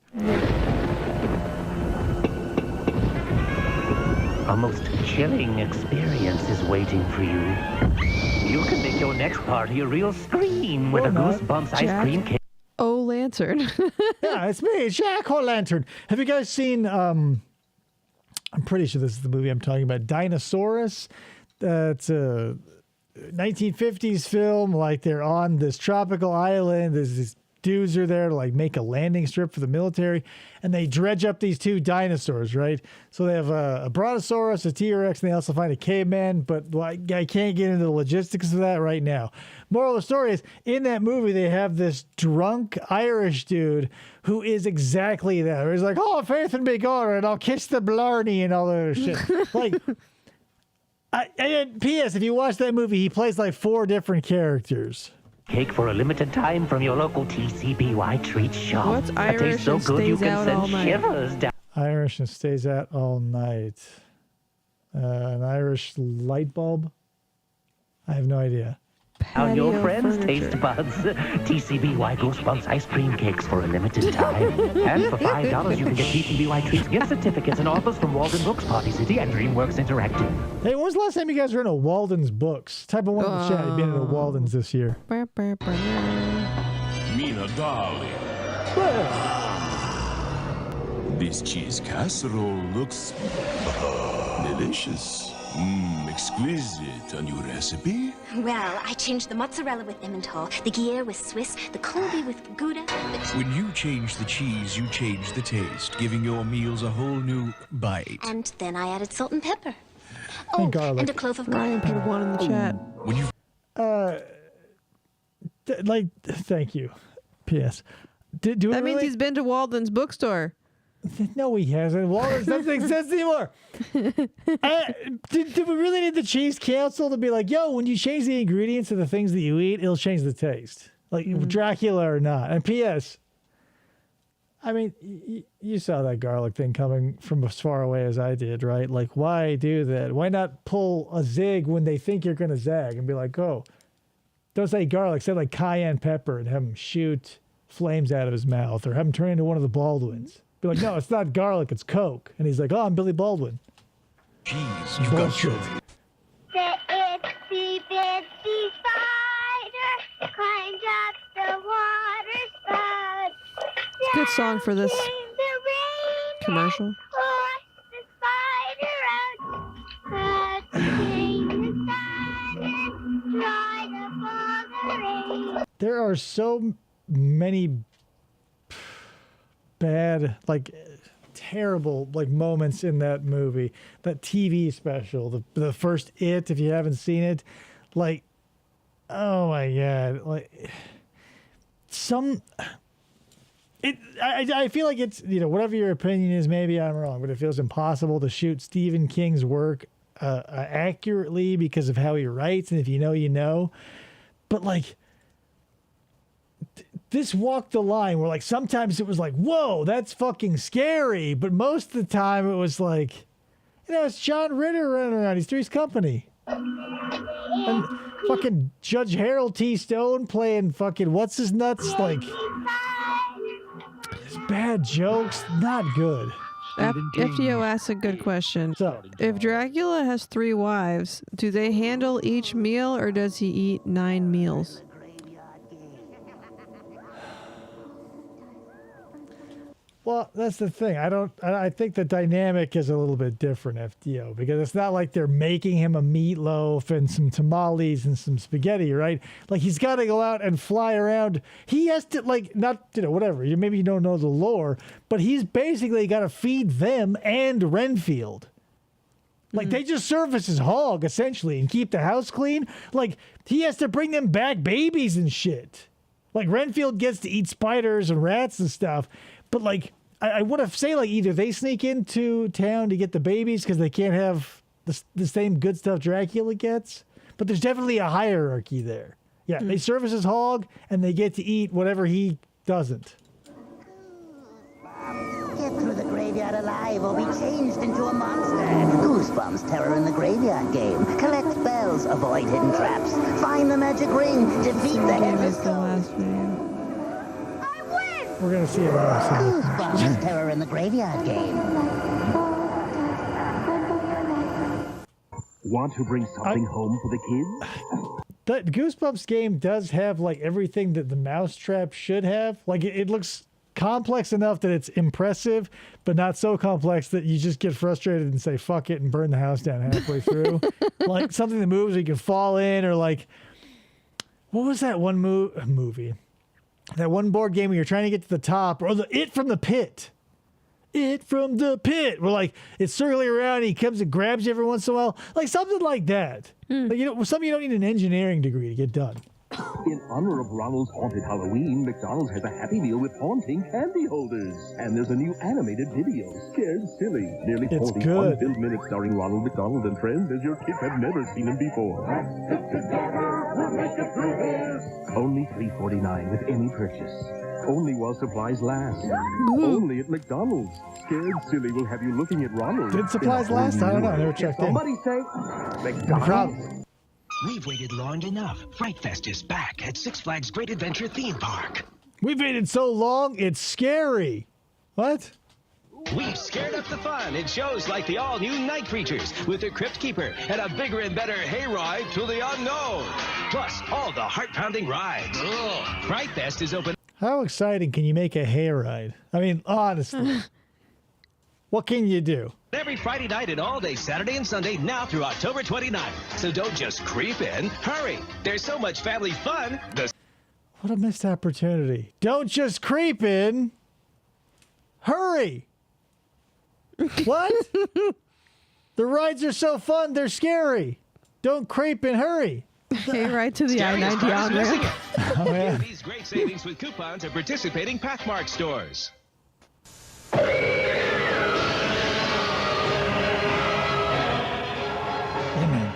S4: A most chilling experience is waiting for you. You can make your next party a real scream with a Goosebumps ice cream cake.
S3: O'Lantern.
S7: Yeah, it's me, Jack O'Lantern. Have you guys seen, I'm pretty sure this is the movie I'm talking about, Dinosaurus? It's a 1950s film. Like, they're on this tropical island. There's these dudes are there to like make a landing strip for the military, and they dredge up these 2 dinosaurs, right? So they have a brontosaurus, a T-Rex, and they also find a caveman, but I can't get into the logistics of that right now. Moral of the story is, in that movie, they have this drunk Irish dude who is exactly that. He's like, oh, faith in me, God, and I'll kiss the blarney and all that other shit. Like, and P.S., if you watch that movie, he plays like 4 different characters.
S4: Cake for a limited time from your local TCBY treat shop.
S3: What's Irish
S4: tastes so
S3: and
S4: good you
S3: stays
S4: can
S3: out
S4: send
S3: all night?
S4: shivers down.
S7: Irish and stays out all night. An Irish light bulb? I have no idea.
S4: On your friends'
S3: furniture.
S4: taste buds. TCBY Goosebumps ice cream cakes for a limited time. And for $5, you can get TCBY treats, gift certificates, and offers from Walden Books, Party City, and DreamWorks Interactive.
S7: Hey, when was the last time you guys were in a Walden's Books? Type of one in the chat. You've been in a Walden's this year.
S15: Mina, darling. This cheese casserole looks delicious. Exquisite. A new recipe?
S22: Well, I changed the mozzarella with Emmental, the Gruyere with Swiss, the Colby with Gouda.
S19: When you change the cheese, you change the taste, giving your meals a whole new bite.
S22: And then I added salt and pepper.
S7: And garlic.
S22: And a clove of
S3: Ryan put one in the chat.
S19: When you
S7: thank you. P.S.
S3: That means he's been to Walden's bookstore.
S7: No, he hasn't. Walden's doesn't exist anymore. Did we really need the cheese council to be like, yo, when you change the ingredients of the things that you eat, it'll change the taste? Like Dracula or not. And P.S. I mean, you saw that garlic thing coming from as far away as I did, right? Like, why do that? Why not pull a zig when they think you're going to zag and be like, oh, don't say garlic, say like cayenne pepper and have him shoot flames out of his mouth or have him turn into one of the Baldwins. Be like, no, it's not garlic, it's Coke. And he's like, oh, I'm Billy Baldwin.
S19: Jeez, you've got children.
S22: The itsy bitsy spider climbed up the water spout.
S3: Good song for this commercial.
S7: There are so many bad, like terrible, like moments in that movie, that TV special, the first It, if you haven't seen it, like, oh my God, like I feel like it's, whatever your opinion is, maybe I'm wrong, but it feels impossible to shoot Stephen King's work accurately because of how he writes, and if you know, you know. But like, this walked the line where like sometimes it was like, whoa, that's fucking scary, but most of the time it was like, it's John Ritter running around. He's Three's Company. And fucking Judge Harold T. Stone playing fucking what's his nuts, like bad jokes, not good.
S3: FDO asks a good question.
S7: So,
S3: if Dracula has 3 wives, do they handle each meal or does he eat 9 meals?
S7: Well, that's the thing. I think the dynamic is a little bit different, FDO, because it's not like they're making him a meatloaf and some tamales and some spaghetti, right? Like, he's got to go out and fly around. He has to, like, not, whatever. Maybe you don't know the lore, but he's basically got to feed them and Renfield. Like, they just serve as his hog, essentially, and keep the house clean. Like, he has to bring them back babies and shit. Like, Renfield gets to eat spiders and rats and stuff. But, like, I would have say, like, either they sneak into town to get the babies because they can't have the same good stuff Dracula gets. But there's definitely a hierarchy there. Yeah, they serve as his hog, and they get to eat whatever he doesn't.
S22: alive or be changed into a monster. Goosebumps Terror in the Graveyard Game. Collect bells, avoid hidden traps, find the magic ring, defeat the headless ghost.
S7: We're gonna see a lot of
S22: Goosebumps Terror in the Graveyard Game.
S5: Want to bring something home for the kids?
S7: The Goosebumps game does have like everything that the Mousetrap should have. Like it looks complex enough that it's impressive, but not so complex that you just get frustrated and say fuck it and burn the house down halfway through. Like something that moves you can fall in, or like what was that one movie? That one board game where you're trying to get to the top, or It from the Pit. It from the Pit. Where like it's circling around and he comes and grabs you every once in a while. Like something like that. Like, something you don't need an engineering degree to get done.
S5: In honor of Ronald's Haunted Halloween, McDonald's has a Happy Meal with haunting candy holders. And there's a new animated video, Scared Silly. Nearly 40 fun-filled minutes starring Ronald McDonald and friends as your kids have never seen him before. Only $3.49 with any purchase. Only while supplies last. Only at McDonald's. Scared Silly will have you looking at Ronald.
S7: Did supplies last? I don't know. I never checked in.
S5: Somebody say McDonald's.
S2: We've waited long enough. Fright Fest is back at Six Flags Great Adventure Theme Park.
S7: We've waited so long, it's scary. What?
S21: We've scared up the fun in shows like the all-new Night Creatures with the Crypt Keeper and a bigger and better hayride to the unknown. Plus, all the heart-pounding rides. Fright Fest is open.
S7: How exciting can you make a hayride? I mean, honestly. What can you do?
S21: Every Friday night and all day Saturday and Sunday now through October 29th. So don't just creep in. Hurry. There's so much family fun.
S7: What a missed opportunity. Don't just creep in. Hurry. What? The rides are so fun, they're scary. Don't creep in, hurry.
S3: Okay, right to the I-90 on there.
S7: Oh, yeah.
S21: These great savings with coupons at participating Pathmark stores.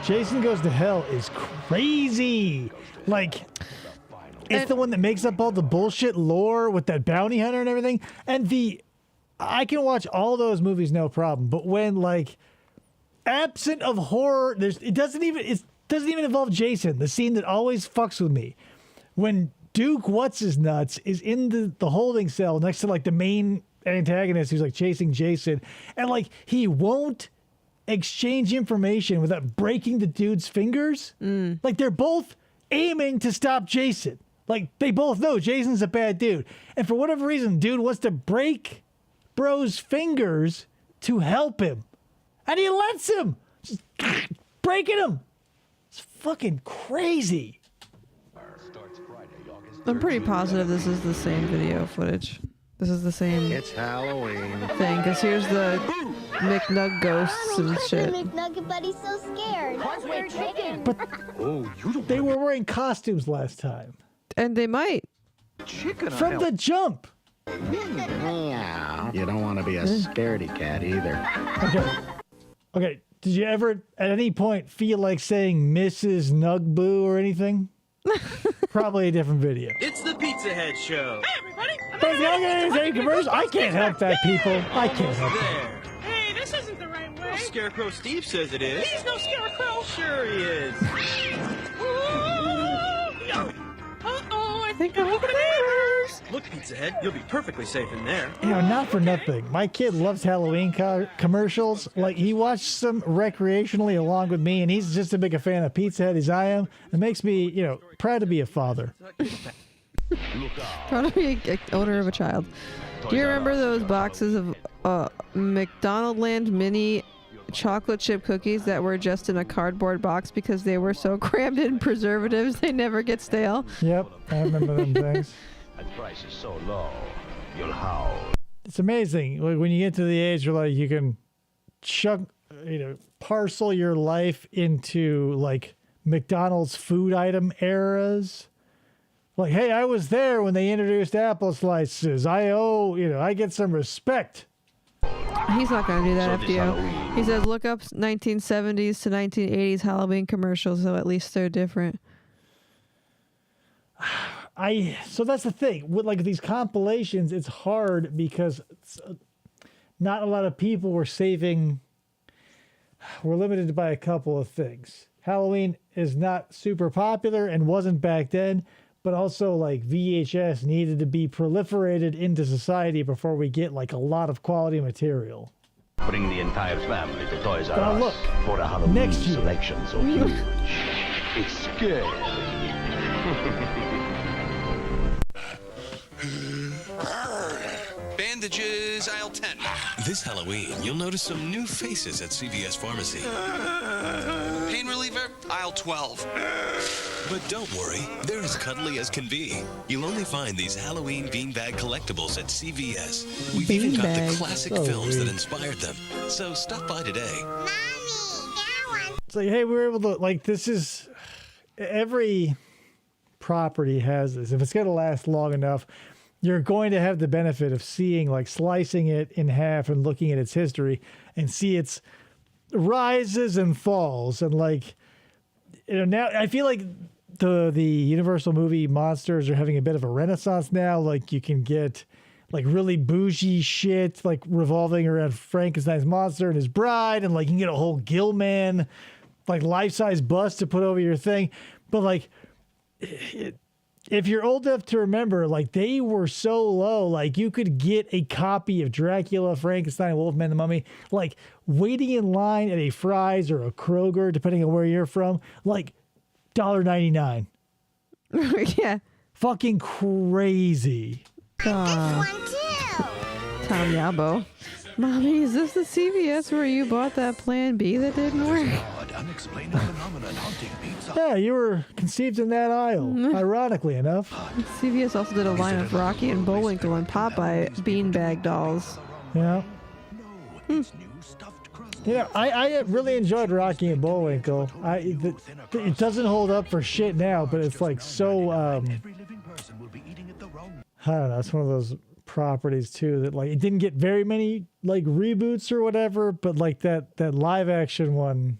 S7: Jason Goes to Hell is crazy. Like, it's the one that makes up all the bullshit lore with that bounty hunter and everything. And I can watch all those movies no problem. But when, like, absent of horror, it doesn't even involve Jason. The scene that always fucks with me, when Duke What's-His-Nuts is in the holding cell next to, like, the main antagonist who's, like, chasing Jason, and, like, he won't exchange information without breaking the dude's fingers. Like, they're both aiming to stop Jason. Like, they both know Jason's a bad dude. And for whatever reason, dude wants to break bro's fingers to help him. And he lets him. Just breaking him. It's fucking crazy.
S3: I'm pretty positive this is the same video footage. This is the same
S23: It's Halloween
S3: thing, because here's the McNug ghosts and shit.
S22: McNugget, but he's so scared. We're chicken.
S7: But they were wearing costumes last time.
S3: And they might.
S7: From the jump.
S23: Yeah, you don't want to be a scaredy cat either.
S7: Okay. Did you ever at any point feel like saying Mrs. Nugboo or anything? Probably a different video.
S24: It's the Pizza Head Show. Hey, everybody!
S7: I can't help that, people. I can't help
S24: that. Hey, this isn't the right way. Well, Scarecrow Steve says it is. He's no scarecrow. Sure he is. Uh-oh, I think I'm opening neighbors. Look, Pizza Head, you'll be perfectly safe in there.
S7: You know, not for nothing. My kid loves Halloween commercials. Like, he watched them recreationally along with me, and he's just as big a fan of Pizza Head as I am. It makes me, proud to be a father.
S3: Proud to be an owner of a child. Do you remember those boxes of McDonald Land mini chocolate chip cookies that were just in a cardboard box because they were so crammed in preservatives they never get stale?
S7: Yep, I remember them things.
S25: The price is so low, you'll howl.
S7: It's amazing. Like, when you get to the age where, like, you can parcel your life into, like, McDonald's food item eras. Like, hey, I was there when they introduced apple slices. I get some respect.
S3: He's not going to do that after you. He says, look up 1970s to 1980s Halloween commercials, so at least they're different.
S7: So that's the thing. With, like, these compilations, it's hard because not a lot of people were saving. We're limited by a couple of things. Halloween is not super popular and wasn't back then, but also like VHS needed to be proliferated into society before we get like a lot of quality material.
S25: Bring the entire family to Toys R
S7: Now
S25: Us
S7: look,
S25: for a Halloween
S7: next year.
S25: selection so huge. It's scary.
S1: Bandages, aisle 10. This Halloween, you'll notice some new faces at CVS Pharmacy. Pain reliever, aisle 12. But don't worry, they're as cuddly as can be. You'll only find these Halloween beanbag collectibles at CVS. We've even got the classic films that inspired them. So stop by today.
S7: It's like, hey, we were able to, like, this is, every property has this. If it's going to last long enough, you're going to have the benefit of seeing, like, slicing it in half and looking at its history and see its rises and falls. And, like, you know, now I feel like the Universal movie monsters are having a bit of a renaissance now. Like, you can get, like, really bougie shit, like, revolving around Frankenstein's monster and his bride. And, like, you can get a whole Gillman, like, life-size bust to put over your thing. But, like, if you're old enough to remember, like, they were so low, like, you could get a copy of Dracula, Frankenstein, Wolfman, the Mummy, like, waiting in line at a Fry's or a Kroger, depending on where you're from, like, $1.99.
S3: Yeah.
S7: Fucking crazy.
S3: Tom Yabo. Mommy, is this the CVS where you bought that Plan B that didn't work?
S7: Yeah, you were conceived in that aisle, ironically enough.
S3: CVS also did a line of Rocky and Bullwinkle and Popeye beanbag dolls.
S7: Yeah. You know, I really enjoyed Rocky and Bullwinkle. It doesn't hold up for shit now, but it's like so, I don't know, it's one of those properties too that, like, it didn't get very many, like, reboots or whatever, but, like, that live action one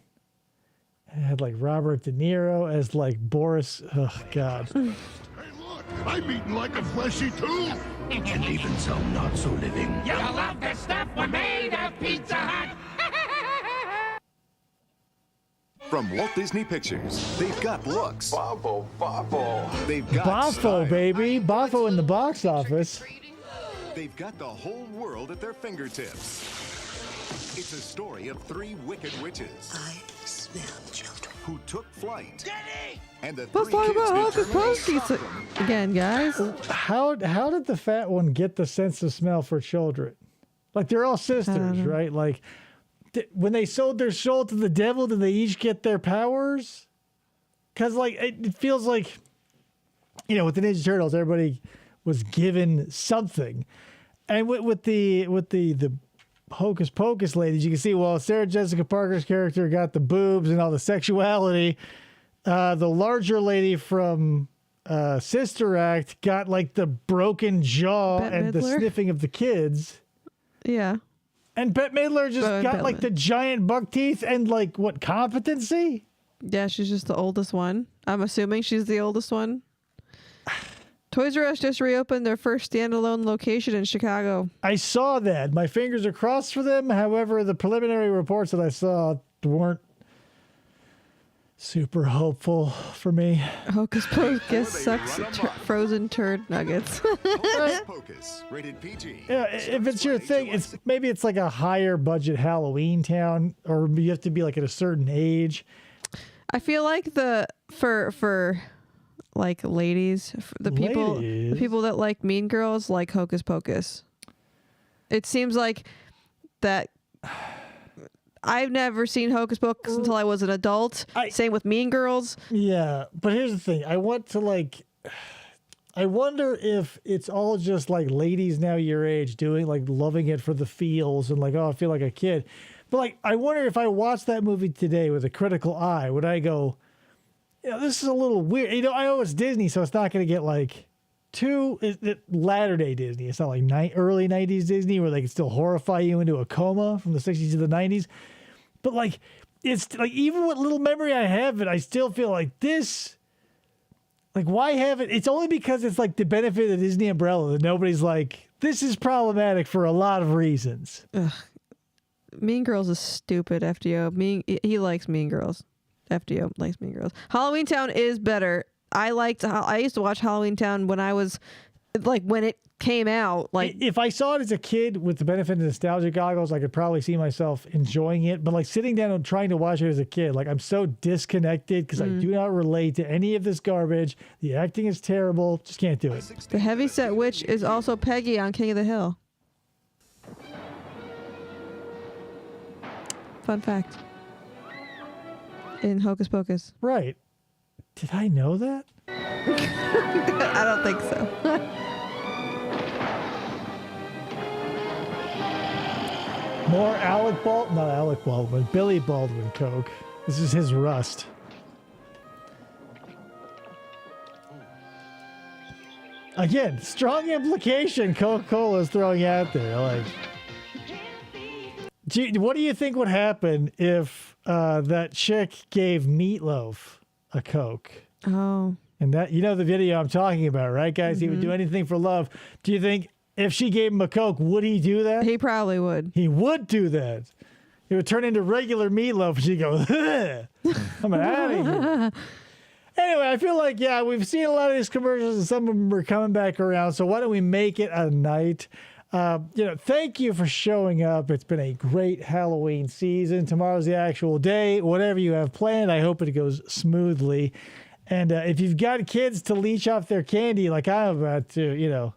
S7: had, like, Robert De Niro as, like, Boris. Oh, God.
S15: Hey, look! I'm eating like a fleshy tooth! And even some not so living.
S16: You'll love the stuff we're made of, Pizza Hut.
S6: From Walt Disney Pictures, they've got looks.
S15: Boffo.
S6: They've got
S7: Boffo,
S6: style.
S7: baby. Boffo in the box office.
S6: They've got the whole world at their fingertips. It's a story of three wicked witches. I smell children. Who took flight. Daddy! And the
S3: Let's
S6: three
S3: talk
S6: kids
S3: about Hocus
S6: determined
S3: Pocus again, guys.
S7: How did the fat one get the sense of smell for children? Like, they're all sisters, right? Like, when they sold their soul to the devil, did they each get their powers? Because, like, it feels like, you know, with the Ninja Turtles, everybody was given something. And with the Hocus Pocus ladies, you can see, well, Sarah Jessica Parker's character got the boobs and all the sexuality. The larger lady from Sister Act got, like, the broken jaw and the sniffing of the kids.
S3: Yeah.
S7: And Bette Midler just got, like, the giant buck teeth and, like, what, competency?
S3: Yeah, she's just the oldest one. I'm assuming she's the oldest one. Toys R Us just reopened their first standalone location in Chicago.
S7: I saw that. My fingers are crossed for them. However, the preliminary reports that I saw weren't super hopeful for me.
S3: Hocus Pocus sucks frozen turd nuggets.
S6: Hocus Pocus, rated PG.
S7: Yeah, if it's your thing, maybe it's like a higher budget Halloween town, or you have to be, like, at a certain age.
S3: I feel like for like ladies, the people that like Mean Girls like Hocus Pocus. It seems like that. I've never seen Hocus Pocus until I was an adult. Same with Mean Girls.
S7: Yeah, but here's the thing. I wonder if it's all just, like, ladies now your age doing, like, loving it for the feels and, like, oh, I feel like a kid. But, like, I wonder if I watched that movie today with a critical eye, would I go, you know, this is a little weird. You know, I know it's Disney, so it's not going to get, like, latter-day Disney. It's not like early 90s Disney where they can still horrify you into a coma from the 60s to the 90s. But, like, it's, like, even what little memory I have of it, I still feel like this, like, why have it? It's only because it's, like, the benefit of the Disney umbrella that nobody's like, this is problematic for a lot of reasons.
S3: Ugh. Mean Girls is stupid, FDO. He likes Mean Girls. FDO likes Mean Girls. Halloween Town is better. I used to watch Halloween Town when I was, like, when it came out. Like,
S7: if I saw it as a kid with the benefit of nostalgia goggles, I could probably see myself enjoying it. But like sitting down and trying to watch it as a kid, like I'm so disconnected because I do not relate to any of this garbage. The acting is terrible. Just can't do it.
S3: The heavyset witch is also Peggy on King of the Hill. Fun fact. In Hocus Pocus.
S7: Right. Did I know that?
S3: I don't think so.
S7: More not Alec Baldwin, Billy Baldwin Coke. This is his rust. Again, strong implication Coca-Cola is throwing out there. Like, what do you think would happen if that chick gave Meatloaf a Coke?
S3: Oh.
S7: And that, you know the video I'm talking about, right, guys? He would do anything for love. Do you think if she gave him a Coke, would he do that?
S3: He probably would.
S7: He would do that. It would turn into regular Meatloaf. She'd go, I'm out of here. Anyway, I feel like, yeah, we've seen a lot of these commercials and some of them are coming back around. So why don't we make it a night? Thank you for showing up. It's been a great Halloween season. Tomorrow's the actual day. Whatever you have planned, I hope it goes smoothly. And if you've got kids to leech off their candy like I'm about to,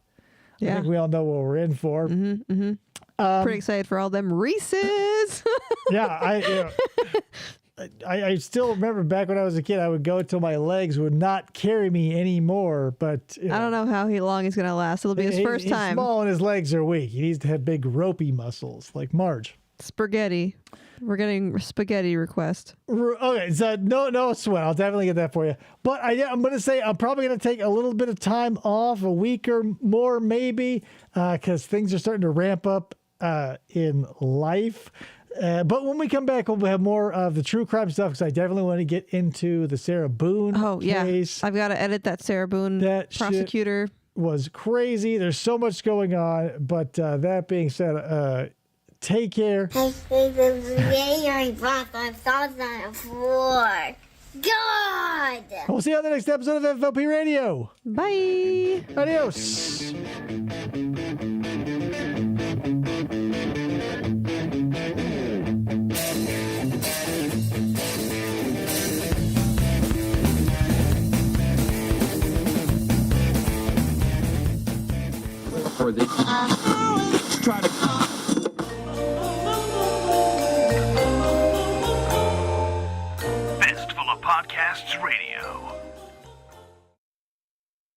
S7: I think we all know what we're in for.
S3: Pretty excited for all them Reese's.
S7: Yeah, I still remember back when I was a kid, I would go till my legs would not carry me anymore. But
S3: I don't know how long he's going to last. It'll be his first time.
S7: He's small and his legs are weak. He needs to have big ropey muscles like Marge.
S3: Spaghetti. We're getting spaghetti request.
S7: Okay, so no sweat. I'll definitely get that for you. But I'm going to say I'm probably going to take a little bit of time off, a week or more maybe, because things are starting to ramp up in life. But when we come back, we'll have more of the true crime stuff because I definitely want to get into the Sarah Boone case.
S3: I've got to edit that Sarah Boone prosecutor.
S7: Was crazy. There's so much going on. But that being said, take care.
S18: God!
S7: We'll see you on the next episode of FFOP Radio.
S3: Bye.
S7: Adios.
S8: For the try to
S9: Fistful of Podcasts Radio.